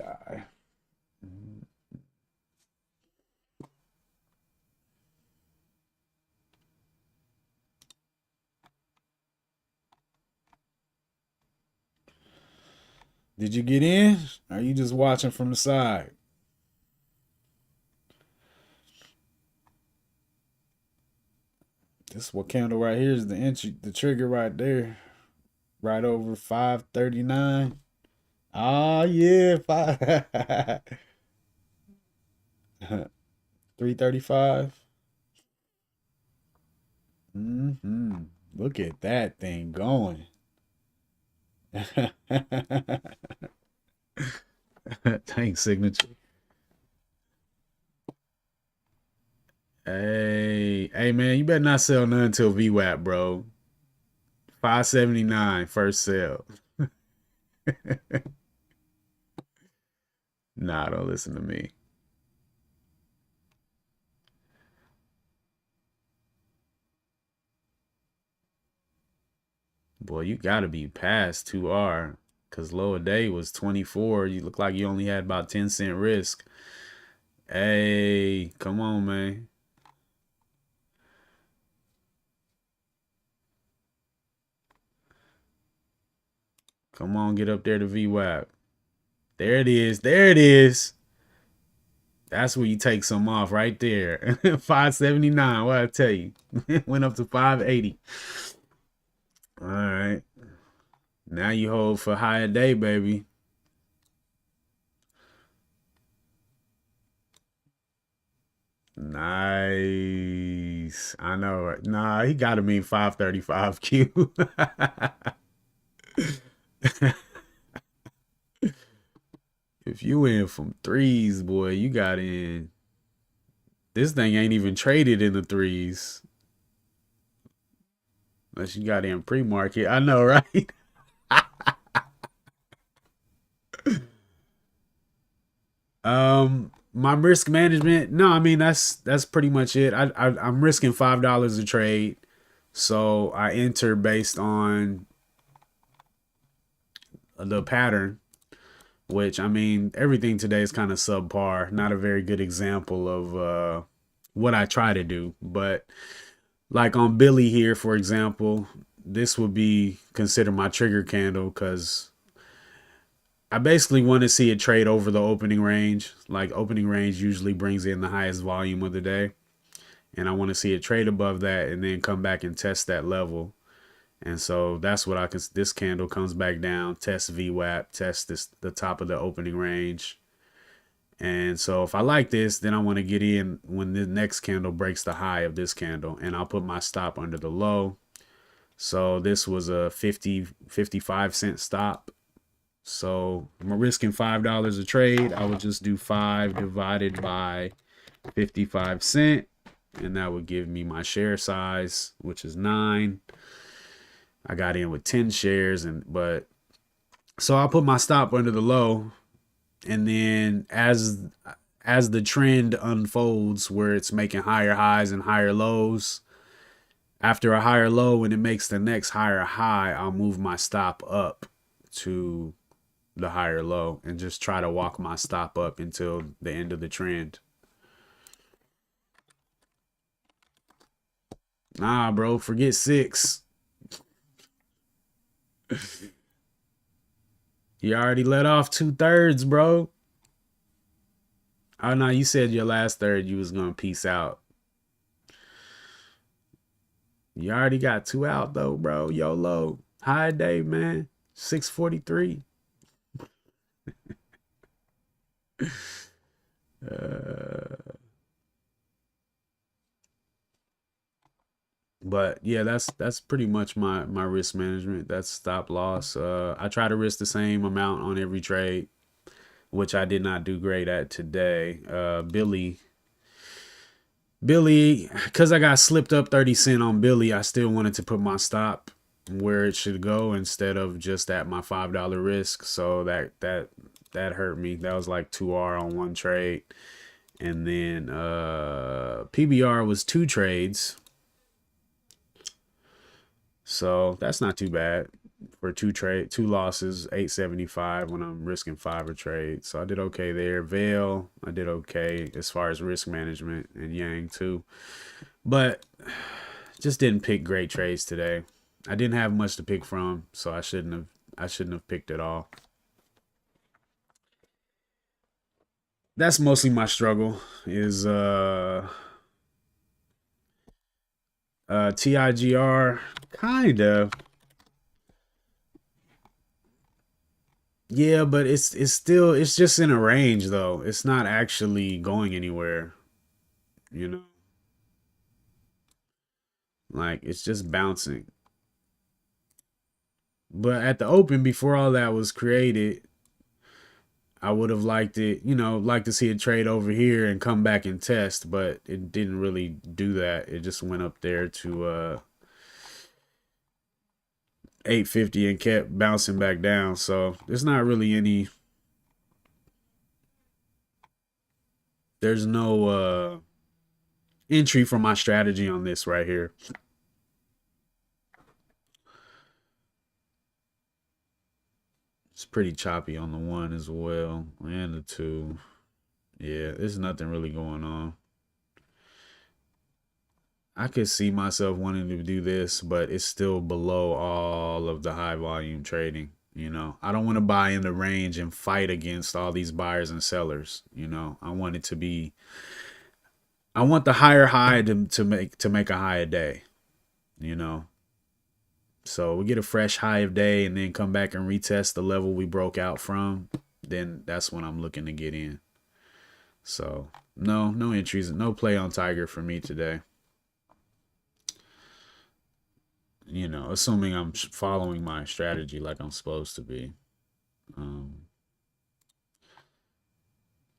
Did you get in? Or are you just watching from the side? This what candle right here is the entry, the trigger right there. Right over 539. Oh yeah, 335. Look at that thing going. Tank signature. Hey man, you better not sell none until VWAP, bro. 579 first sale. Nah, don't listen to me. Boy, you gotta be past 2R. Cause low a day was 24. You look like you only had about 10-cent risk. Hey, come on, man. Come on, get up there to VWAP. There it is. There it is. That's where you take some off right there. 579. What I tell you? Went up to 580. All right. Now you hold for higher day, baby. Nice. I know. Nah, he got to mean 535Q. If you in from threes, boy, you got in. This thing ain't even traded in the threes. Unless you got in pre-market. I know, right? My risk management. No, I mean that's pretty much it. I'm risking $5 a trade. So I enter based on the pattern, which I mean, everything today is kind of subpar. Not a very good example of what I try to do. But like on Billy here, for example, this would be considered my trigger candle because I basically want to see it trade over the opening range. Like opening range usually brings in the highest volume of the day. And I want to see it trade above that and then come back and test that level. And so that's what this candle comes back down, test VWAP, test the top of the opening range. And so if I like this, then I want to get in when the next candle breaks the high of this candle, and I'll put my stop under the low. So this was a 55 cent stop. So I'm risking $5 a trade. I would just do 5 divided by 55 cent. And that would give me my share size, which is 9. I got in with 10 shares, so I'll put my stop under the low, and then as the trend unfolds where it's making higher highs and higher lows, after a higher low, when it makes the next higher high, I'll move my stop up to the higher low and just try to walk my stop up until the end of the trend. Nah, bro, forget 6. You already let off 2/3, bro. Oh no, you said your last third you was gonna peace out. You already got 2 out though, bro. YOLO. High day, man. 643. But yeah, that's pretty much my risk management. That's stop loss. I try to risk the same amount on every trade, which I did not do great at today. Billy, because I got slipped up 30 cent on Billy, I still wanted to put my stop where it should go instead of just at my $5 risk. So that hurt me. That was like 2R on one trade. And then PBR was 2 trades. So that's not too bad for 2 losses, 875 when I'm risking 5 a trade. So I did okay there. Veil, I did okay as far as risk management, and Yang too. But just didn't pick great trades today. I didn't have much to pick from, so I shouldn't have picked it all. That's mostly my struggle is TIGR kind of. Yeah, but it's just in a range though. It's not actually going anywhere, you know? Like it's just bouncing. But at the open before all that was created, I would have liked it, like to see it trade over here and come back and test, but it didn't really do that. It just went up there to 850 and kept bouncing back down. So there's not really there's no entry for my strategy on this right here. It's pretty choppy on the 1 as well, and the 2. Yeah, there's nothing really going on. I could see myself wanting to do this, but it's still below all of the high volume trading. I don't want to buy in the range and fight against all these buyers and sellers. I want it to be, I want the higher high to make a high a day. So we get a fresh high of day and then come back and retest the level we broke out from. Then that's when I'm looking to get in. So no entries, no play on Tiger for me today. Assuming I'm following my strategy like I'm supposed to be.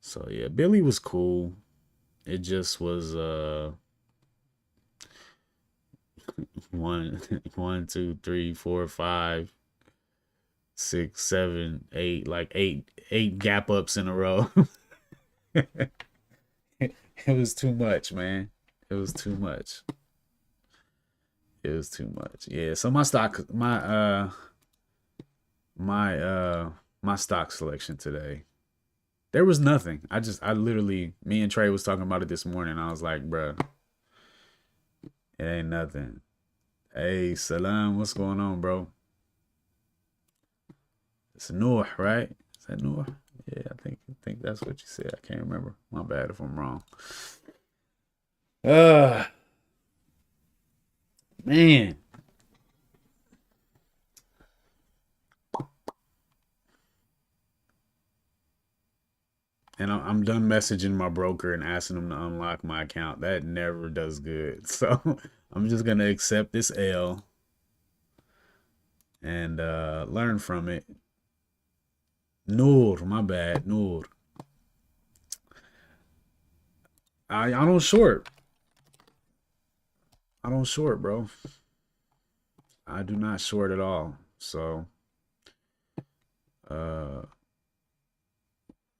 So yeah, Billy was cool. It just was 1, 2, 3, 4, 5, 6, 7, 8, like eight gap ups in a row. It was too much, man. It was too much. It was too much. Yeah. So my stock selection today, there was nothing. I literally, me and Trey was talking about it this morning. I was like, bruh, it ain't nothing. Hey, Salam, what's going on, bro? It's Noor, right? Is that Noor? Yeah, I think that's what you said. I can't remember. My bad if I'm wrong. Man. And I'm done messaging my broker and asking him to unlock my account. That never does good. So I'm just going to accept this L and learn from it. Noor, my bad, Noor. I don't short. I don't short, bro. I do not short at all. So, oh,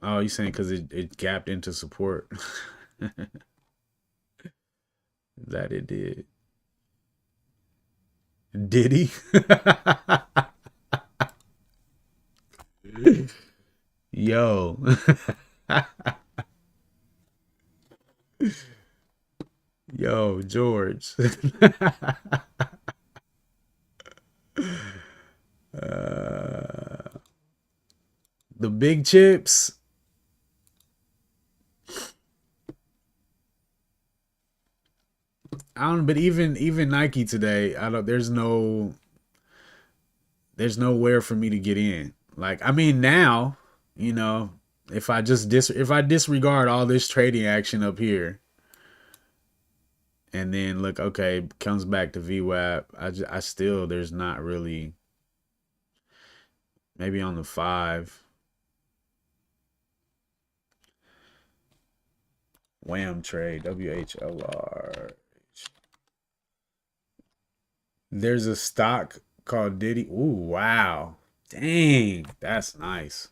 you saying because it gapped into support? That it did. Did he? Yo. Yo, George. cards. The big chips. I don't. But even Nike today, I don't. There's nowhere for me to get in. Like, I mean, now, you know, if I disregard all this trading action up here, and then look, okay, comes back to VWAP, I still, there's not really, maybe on the 5. Wham trade, WHLR. There's a stock called Diddy. Ooh, wow. Dang, that's nice.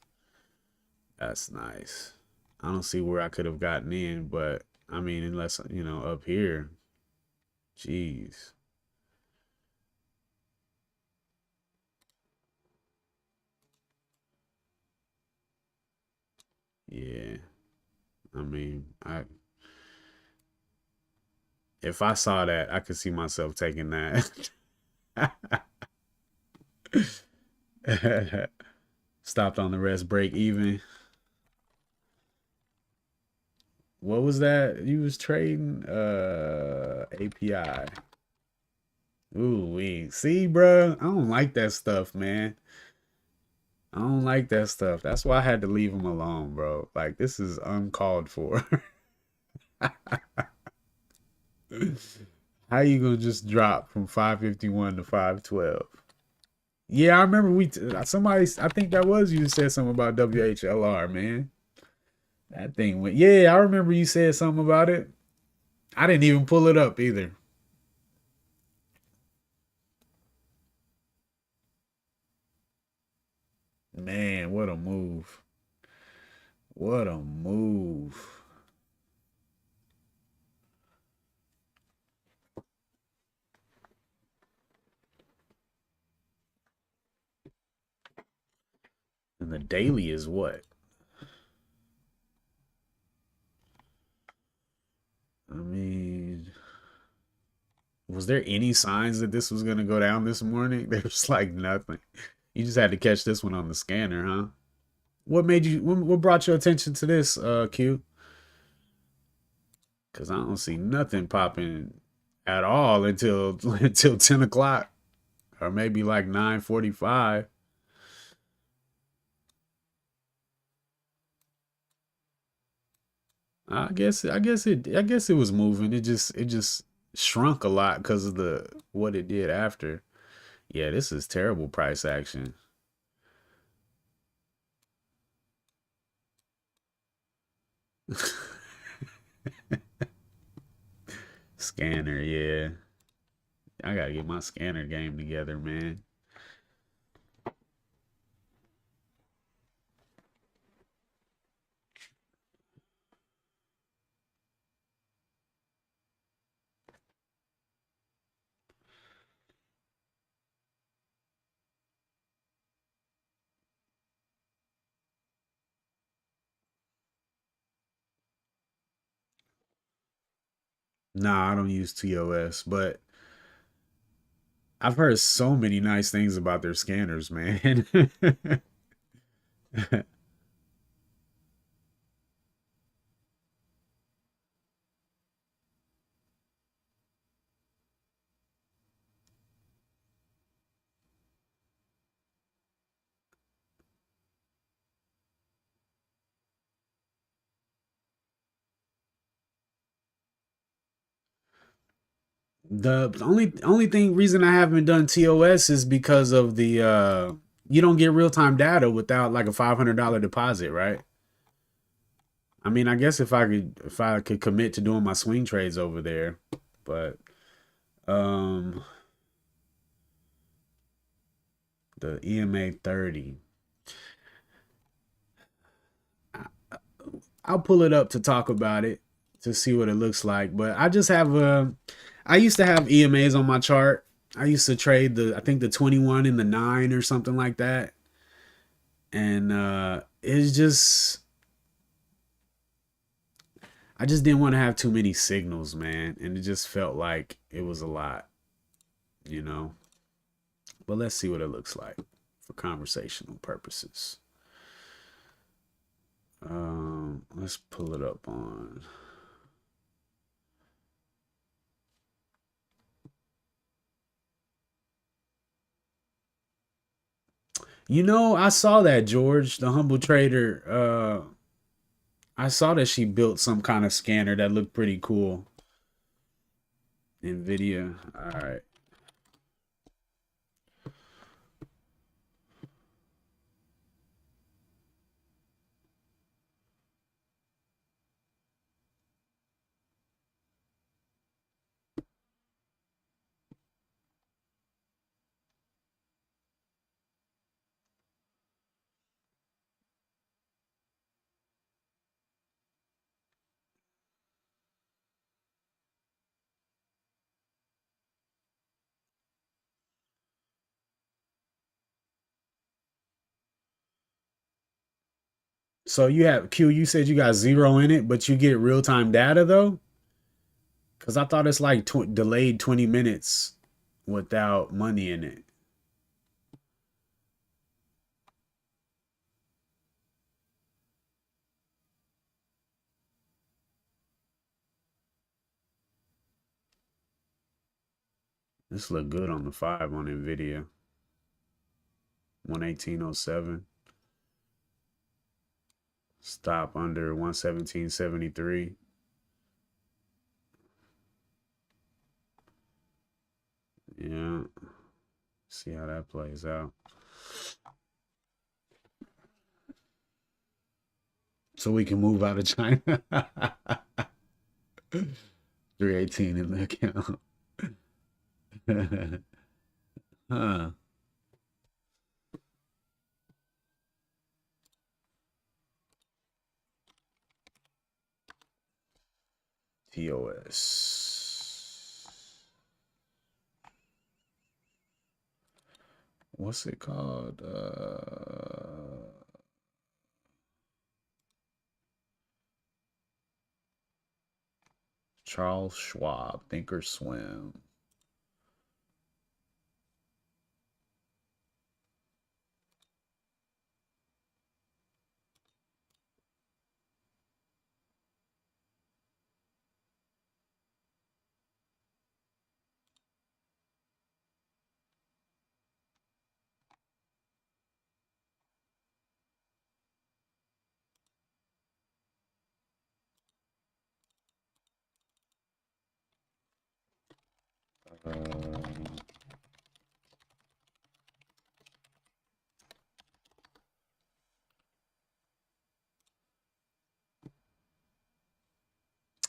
That's nice. I don't see where I could have gotten in, but I mean, unless, you know, up here. Jeez. Yeah. I mean, if I saw that, I could see myself taking that. Stopped on the rest, break even. What was that? You was trading API. Ooh, we see, bro. I don't like that stuff, man. I don't like that stuff. That's why I had to leave him alone, bro. Like, this is uncalled for. How you gonna just drop from 551 to 512? Yeah, I remember somebody, I think that was you said something about WHLR, man. That thing went. Yeah, I remember you said something about it. I didn't even pull it up either. Man, what a move. What a move. And the daily is what? I mean, was there any signs that this was going to go down this morning? There's like nothing. You just had to catch this one on the scanner, huh? What brought your attention to this, Q? Because I don't see nothing popping at all until until 10 o'clock or maybe like 9:45. I guess it was moving. It just shrunk a lot because of the what it did after. Yeah, this is terrible price action. Scanner, yeah. I gotta get my scanner game together, man. Nah, I don't use TOS, but I've heard so many nice things about their scanners, man. The only reason I haven't done TOS is because of the you don't get real time data without like a $500 deposit, right? I mean, I guess if I could commit to doing my swing trades over there, but um the EMA 30. I'll pull it up to talk about it to see what it looks like, but I used to have EMAs on my chart. I used to trade I think the 21 and the 9 or something like that. And it's just I just didn't want to have too many signals, man. And it just felt like it was a lot, you know. But let's see what it looks like for conversational purposes. Let's pull it up on. You know, I saw that George, the humble trader. I saw that she built some kind of scanner that looked pretty cool. NVIDIA. All right. So you have Q. You said you got zero in it, but you get real time data though. Because I thought it's like delayed 20 minutes without money in it. This look good on the 5 on NVIDIA. 118.07. Stop under 117.73. Yeah. See how that plays out. So we can move out of China. 318 in the account. Huh. TOS. What's it called? Charles Schwab, Thinkorswim.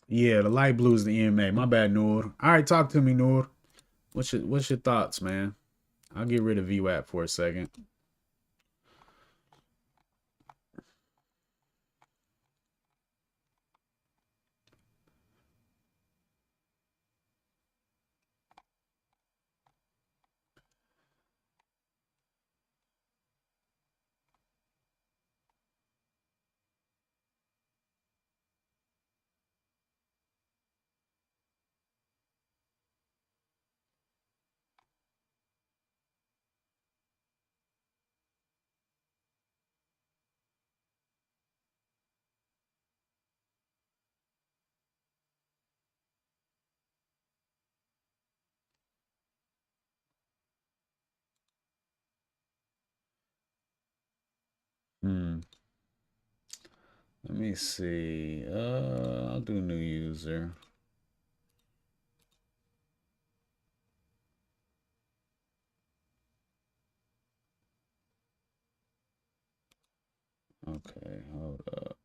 Yeah, the light blue is the EMA. My bad, Noor. All right, talk to me, Noor. What's your thoughts, man? I'll get rid of VWAP for a second. Hmm. Let me see. I'll do new user. Okay, hold up.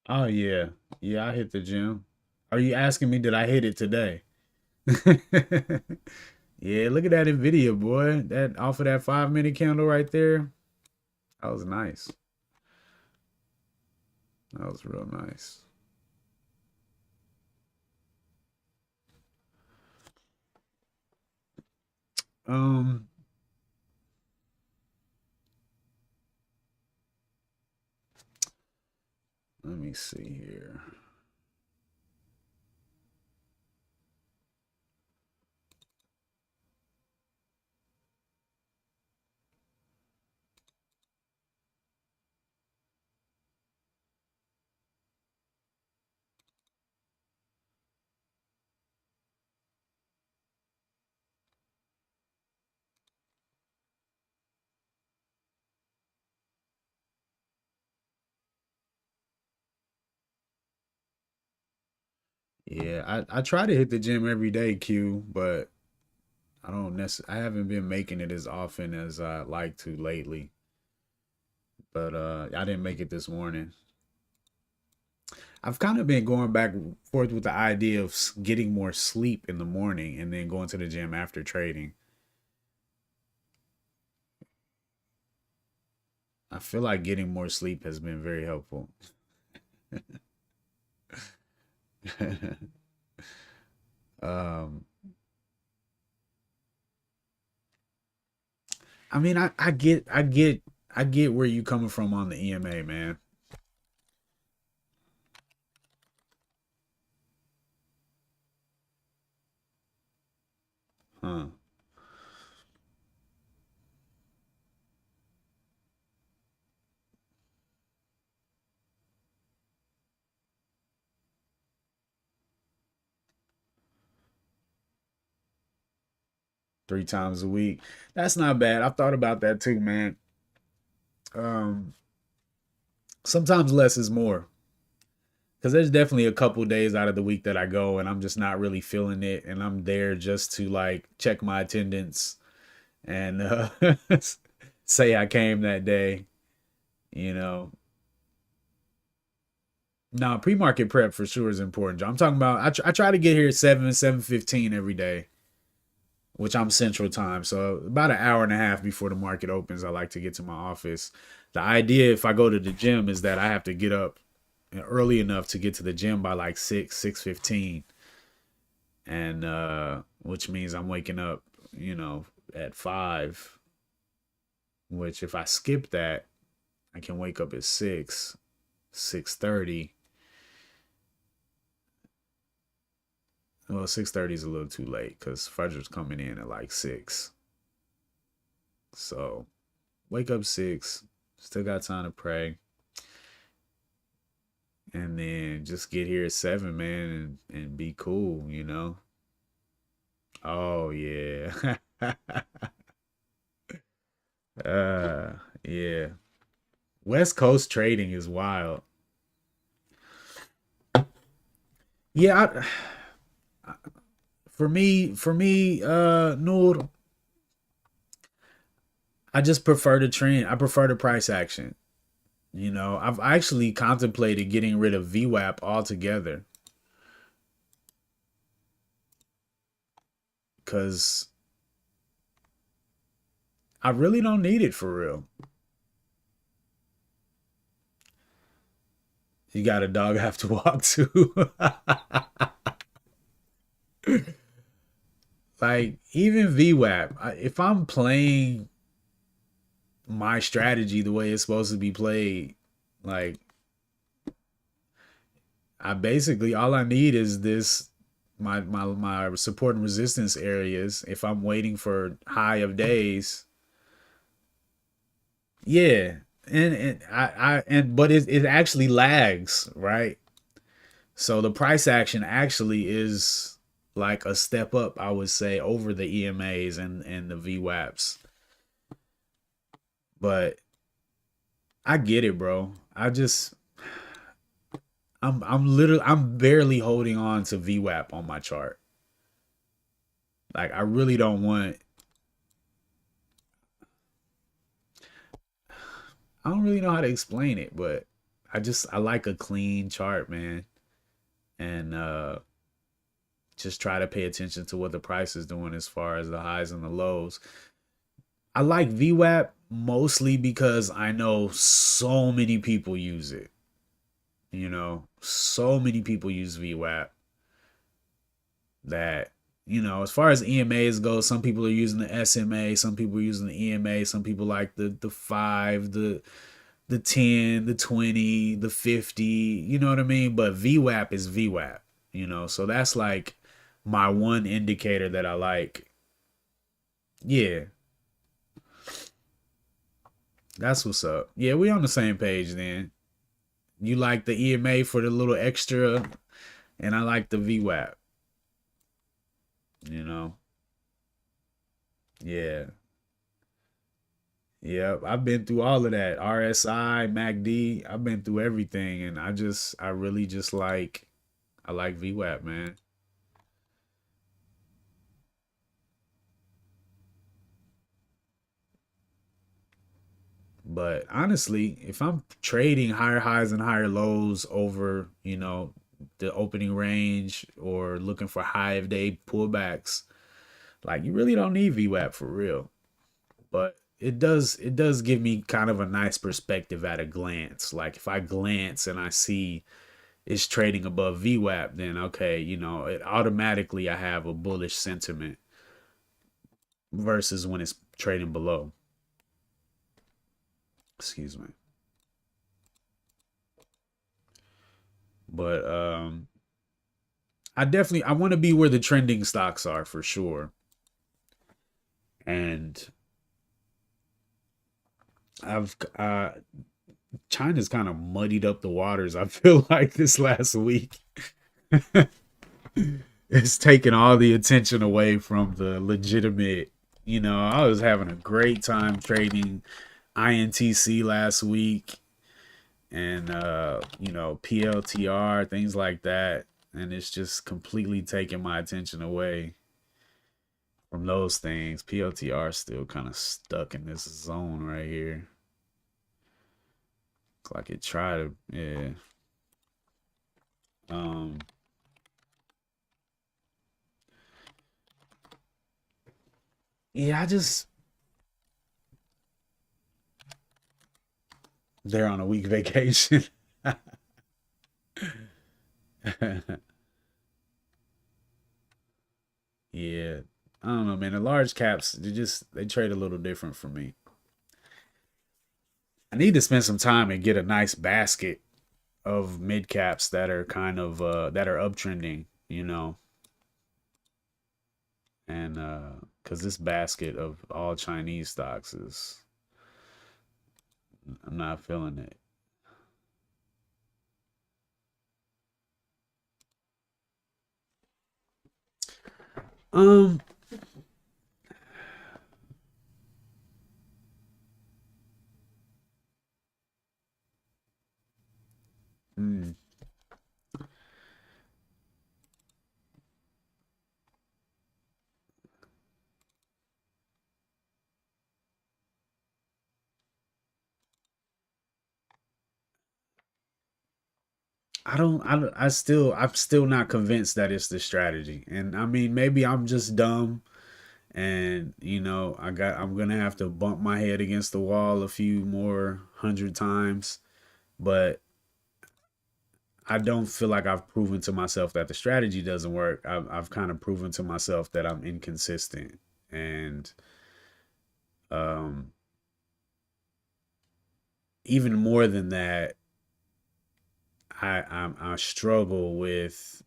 Oh yeah. Yeah, I hit the gym. Are you asking me did I hit it today? Yeah, look at that Nvidia, boy. That off of that 5 minute candle right there. That was nice. That was real nice. Um, let me see here. Yeah, I try to hit the gym every day, Q, but I haven't been making it as often as I like to lately. But I didn't make it this morning. I've kind of been going back and forth with the idea of getting more sleep in the morning and then going to the gym after trading. I feel like getting more sleep has been very helpful. um, I mean, I get where you coming from on the EMA, man. Huh? 3 times a week. That's not bad. I've thought about that too, man. Um, Sometimes less is more. Because there's definitely a couple days out of the week that I go and I'm just not really feeling it, and I'm there just to like check my attendance and say I came that day. You know, no, pre-market prep for sure is important. I'm talking about I try to get here at 7:15 every day, which I'm Central Time. So about an hour and a half before the market opens, I like to get to my office. The idea if I go to the gym is that I have to get up early enough to get to the gym by like 6:15, and which means I'm waking up, at 5. Which if I skip that, I can wake up at 6:30. Well, 6:30 is a little too late because Fudger's coming in at like 6. So wake up 6, still got time to pray, and then just get here at 7, man, and be cool. Oh yeah. Yeah. West Coast trading is wild. Yeah, for me, Noor, I just prefer the trend. I prefer the price action. I've actually contemplated getting rid of VWAP altogether because I really don't need it for real. You got a dog I have to walk to. Like even VWAP, if I'm playing my strategy the way it's supposed to be played, like I basically all I need is this my support and resistance areas. If I'm waiting for high of days, yeah, and but it actually lags, right? So the price action actually is like a step up, I would say, over the EMAs and the VWAPs. But I get it, bro. I'm barely holding on to VWAP on my chart. Like I really don't want. I don't really know how to explain it, but I like a clean chart, man. And just try to pay attention to what the price is doing as far as the highs and the lows. I like VWAP mostly because I know so many people use it. So many people use VWAP that, as far as EMAs go, some people are using the SMA, some people are using the EMA, some people like the 5, the 10, the 20, the 50, you know what I mean? But VWAP is VWAP, so that's like my one indicator that I like. Yeah, that's what's up. Yeah, we on the same page then. You like the EMA for the little extra, and I like the VWAP, you know? Yeah. Yeah, I've been through all of that. RSI, MACD, I've been through everything, and I really just I like VWAP, man. But honestly, if I'm trading higher highs and higher lows over, the opening range or looking for high of day pullbacks, like you really don't need VWAP for real. But it does give me kind of a nice perspective at a glance. Like if I glance and I see it's trading above VWAP, then okay, it automatically I have a bullish sentiment versus when it's trading below. Excuse me. But I want to be where the trending stocks are for sure. And I've China's kind of muddied up the waters. I feel like this last week. It's taken all the attention away from the legitimate. I was having a great time trading INTC last week and PLTR, things like that. And it's just completely taking my attention away from those things. PLTR still kind of stuck in this zone right here. Looks like it tried to, yeah. Yeah, they're on a week vacation. Yeah. I don't know, man. The large caps, they trade a little different for me. I need to spend some time and get a nice basket of mid caps that are kind of that are uptrending, and because this basket of all Chinese stocks is, I'm not feeling it. Um, hmm. I'm still not convinced that it's the strategy. And I mean, maybe I'm just dumb and, I'm going to have to bump my head against the wall a few more hundred times, but I don't feel like I've proven to myself that the strategy doesn't work. I've kind of proven to myself that I'm inconsistent. And, um, even more than that, I struggle with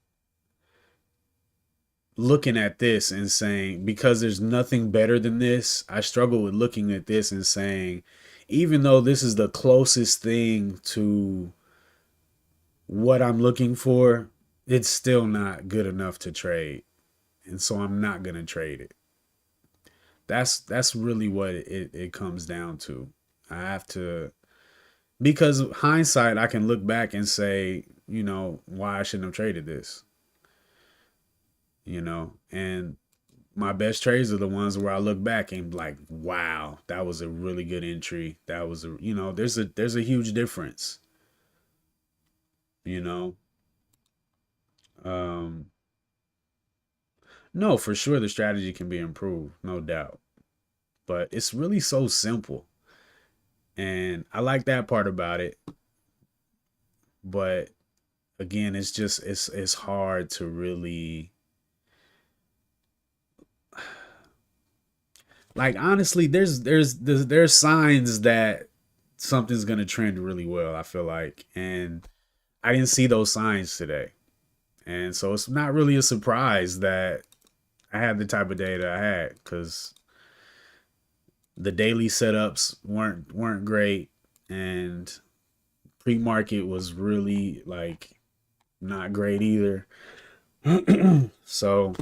looking at this and saying, because there's nothing better than this, I struggle with looking at this and saying, even though this is the closest thing to what I'm looking for, it's still not good enough to trade. And so I'm not going to trade it. That's really what it comes down to. I have to, because hindsight, I can look back and say, why I shouldn't have traded this, and my best trades are the ones where I look back and like, wow, that was a really good entry. That was there's a huge difference. you know. Um, no, for sure the strategy can be improved, no doubt. But it's really so simple. And I like that part about it. But again, it's just it's hard to really, like, honestly, there's signs that something's gonna trend really well, I feel like. And I didn't see those signs today. And so it's not really a surprise that I had the type of day that I had, because the daily setups weren't great, and pre-market was really like not great either. So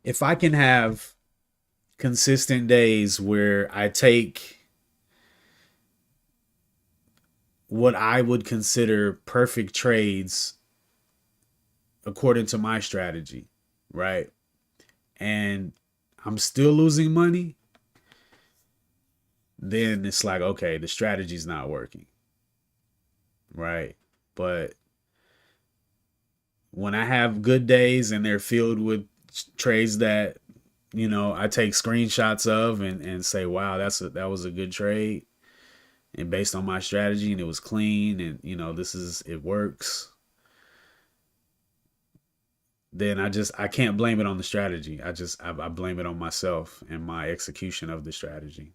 if I can have consistent days where I take what I would consider perfect trades according to my strategy, right? And I'm still losing money, then it's like, okay, the strategy's not working, right? But when I have good days and they're filled with trades that, I take screenshots of and say, wow, that was a good trade, and based on my strategy, and it was clean, and it works, then I can't blame it on the strategy. I blame it on myself and my execution of the strategy.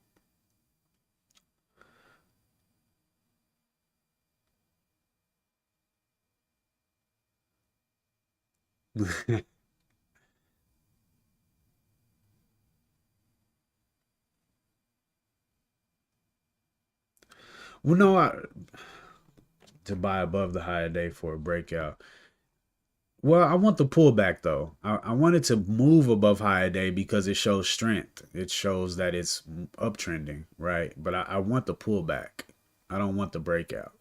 Well, no, to buy above the higher day for a breakout. Well, I want the pullback though. I want it to move above higher day because it shows strength. It shows that it's uptrending, right? But I want the pullback. I don't want the breakout.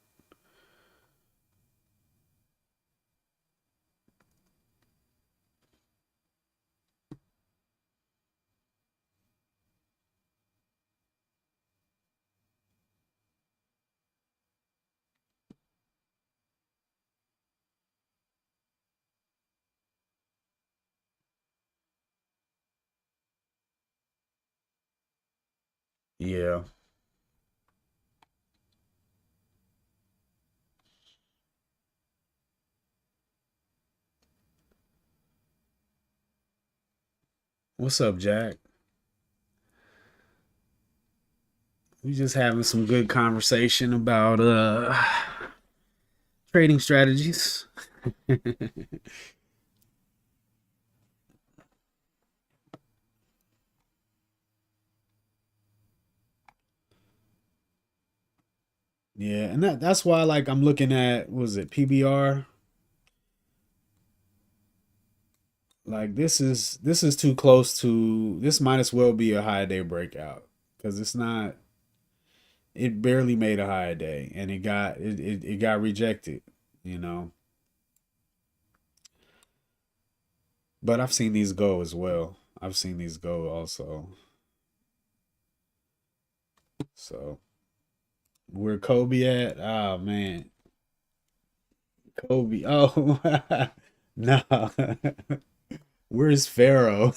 Yeah. What's up, Jack? We just having some good conversation about trading strategies. Yeah, and that's why, like, I'm looking at, what was it, PBR? Like, this is too close to, this might as well be a high day breakout, because it's not, it barely made a high day, and it got rejected, you know. But I've seen these go as well. I've seen these go also. So where Kobe at? Oh man, Kobe. Oh no, where's Pharaoh?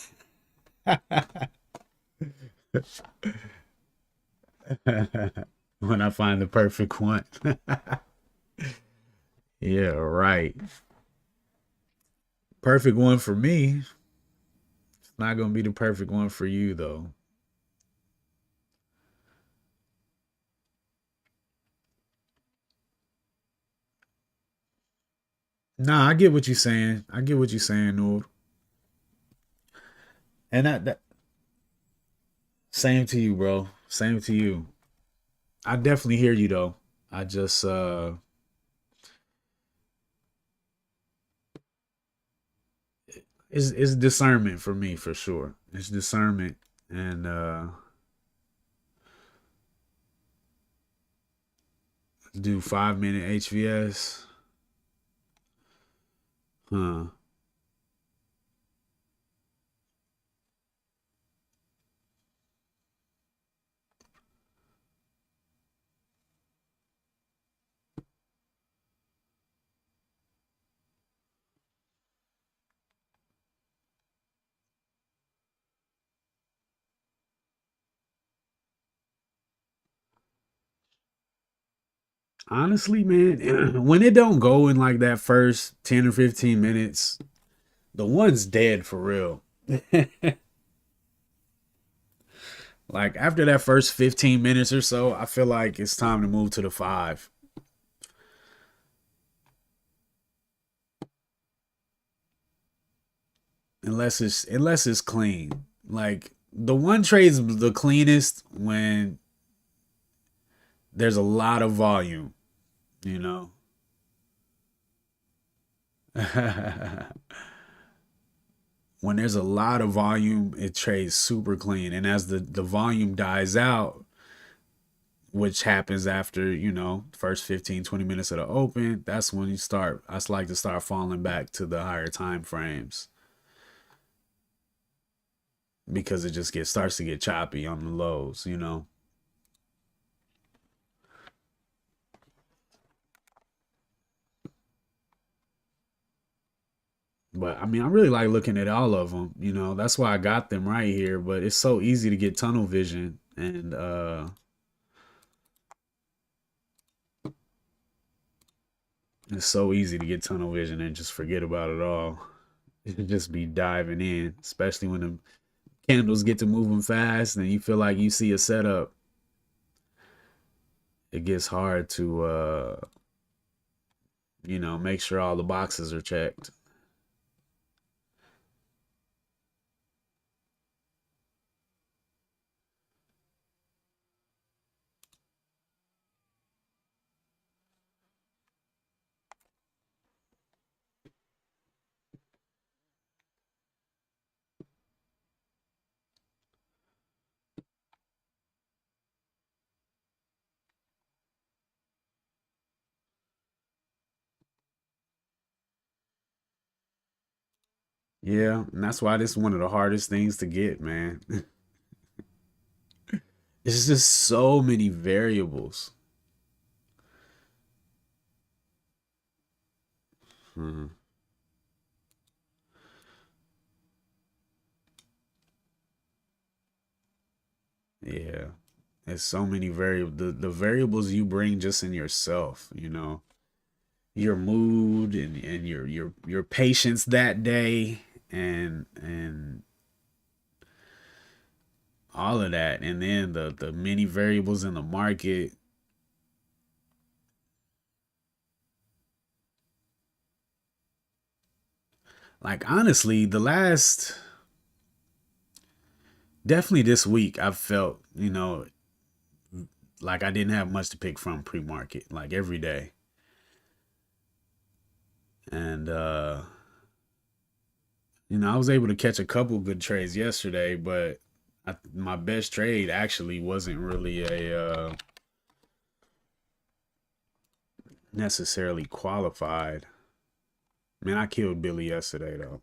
When I find the perfect one. Yeah, right. Perfect one for me. It's not gonna be the perfect one for you though. Nah, I get what you're saying. I get what you're saying, Noor. And that same to you, bro. Same to you. I definitely hear you though. I just it's discernment for me for sure. It's discernment, and do 5 minute HVS. Huh. Honestly, man, when it don't go in like that first 10 or 15 minutes, the one's dead for real. Like after that first 15 minutes or so, I feel like it's time to move to the five. Unless it's clean. Like the one trade's the cleanest when there's a lot of volume, you know. When there's a lot of volume, it trades super clean. And as the volume dies out, which happens after, first 15, 20 minutes of the open, that's when I like to start falling back to the higher time frames because it just starts to get choppy on the lows. But I mean, I really like looking at all of them. That's why I got them right here. But it's so easy to get tunnel vision, and it's so easy to get tunnel vision and just forget about it all. It just be diving in, especially when the candles get to moving fast and you feel like you see a setup. It gets hard to make sure all the boxes are checked. Yeah, and that's why this is one of the hardest things to get, man. It's just so many variables. Hmm. Yeah. There's so many variables. The variables you bring just in yourself, your mood and your patience that day and all of that. And then the many variables in the market. Like honestly, the last definitely this week I've felt, like I didn't have much to pick from pre-market, like every day. And I was able to catch a couple good trades yesterday, but my best trade actually wasn't really a necessarily qualified. Man, I killed Billy yesterday though.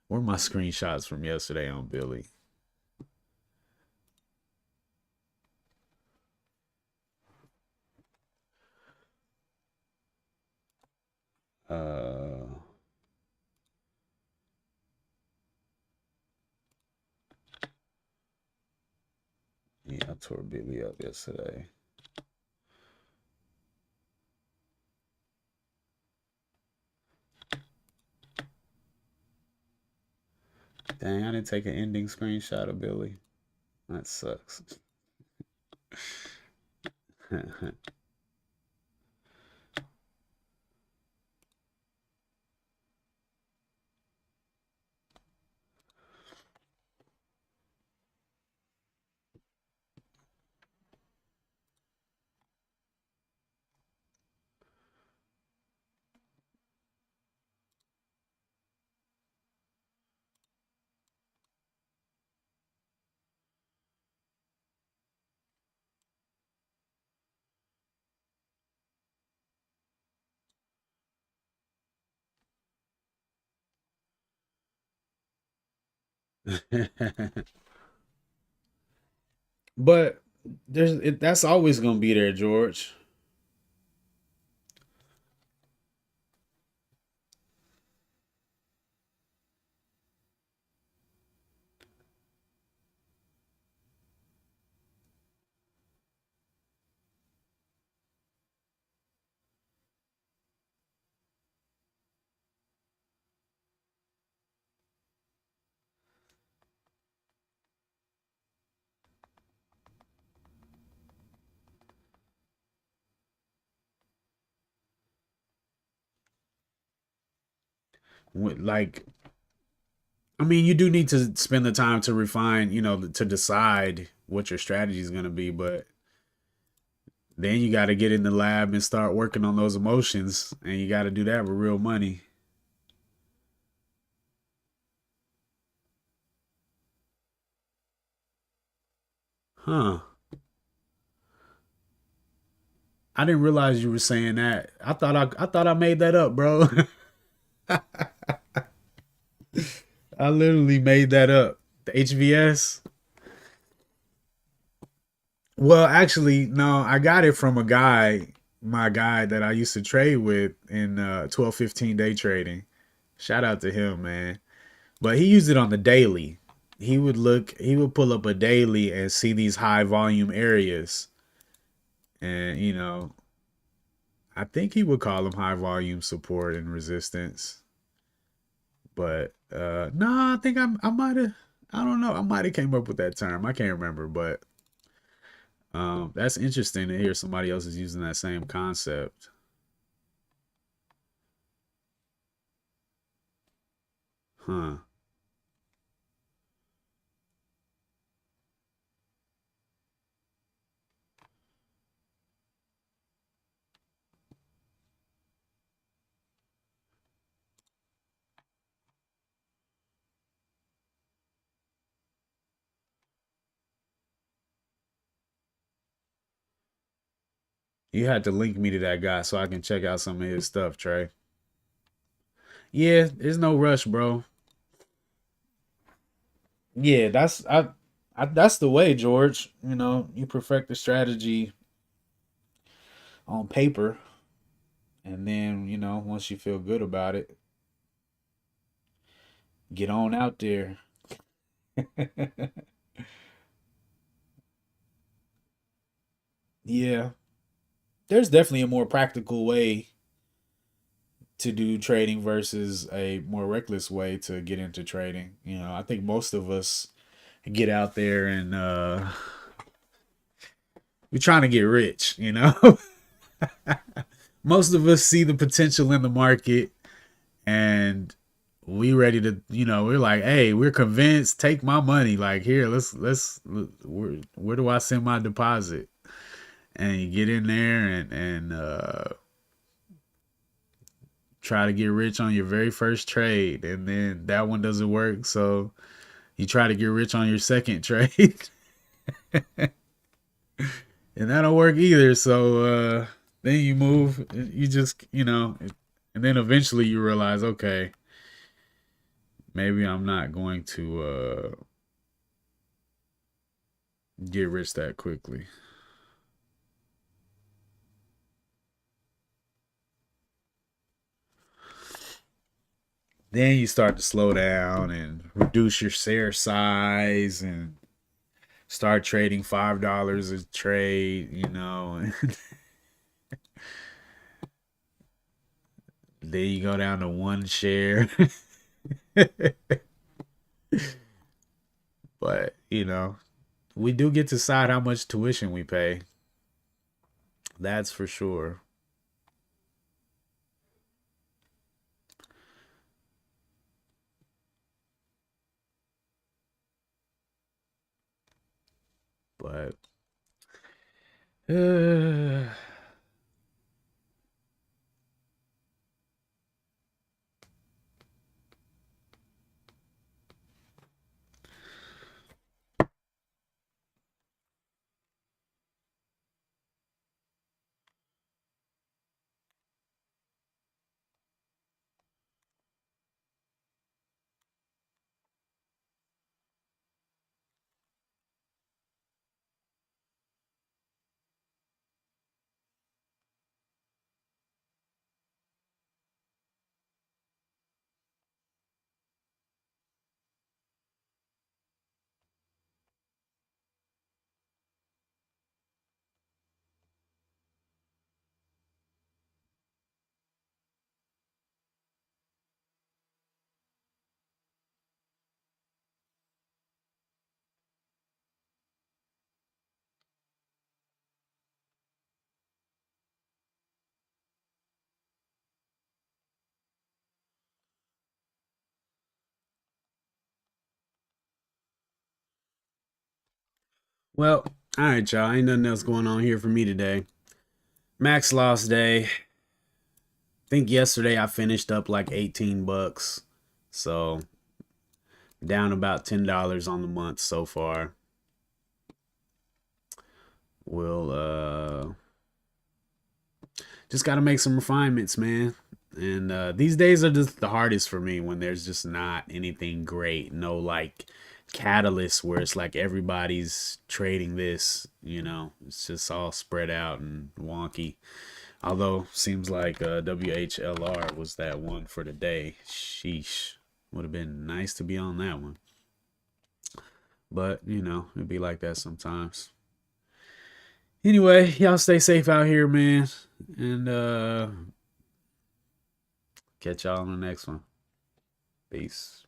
Where are my screenshots from yesterday on Billy? Uh, yeah, I tore Billy up yesterday. Dang, I didn't take an ending screenshot of Billy. That sucks. But that's always gonna be there, George. Like, I mean, you do need to spend the time to refine, to decide what your strategy is going to be, but then you got to get in the lab and start working on those emotions, and you got to do that with real money. Huh. I didn't realize you were saying that. I thought I made that up, bro. I literally made that up. The HVS. Well, actually, no, I got it from my guy that I used to trade with in 12-15 day trading. Shout out to him, man. But he used it on the daily. He would pull up a daily and see these high volume areas. And, I think he would call them high volume support and resistance. But no, I think I might have, I don't know, I might have came up with that term. I can't remember, but that's interesting to hear somebody else is using that same concept. Huh. You had to link me to that guy so I can check out some of his stuff, Trey. Yeah, there's no rush, bro. Yeah, that's the way, George. You perfect the strategy on paper, and then once you feel good about it, get on out there. Yeah, there's definitely a more practical way to do trading versus a more reckless way to get into trading. I think most of us get out there and we're trying to get rich. Most of us see the potential in the market and we ready to, we're like, hey, we're convinced, take my money. Like, here, let's where do I send my deposit? And you get in there and try to get rich on your very first trade, and then that one doesn't work, so you try to get rich on your second trade, and that don't work either. So then you move, you just and then eventually you realize, okay, maybe I'm not going to get rich that quickly. Then you start to slow down and reduce your share size and start trading $5 a trade. Then you go down to one share. But, we do get to decide how much tuition we pay. That's for sure. But uh, Well, all right, y'all. Ain't nothing else going on here for me today. Max loss day. I think yesterday I finished up like 18 bucks. So down about $10 on the month so far. We'll just got to make some refinements, man. And these days are just the hardest for me when there's just not anything great. No like catalyst where it's like everybody's trading this, you know. It's just all spread out and wonky. Although seems like WHLR was that one for the day. Sheesh. Would have been nice to be on that one. But, you know, it'd be like that sometimes. Anyway, y'all stay safe out here, man. And catch y'all on the next one. Peace.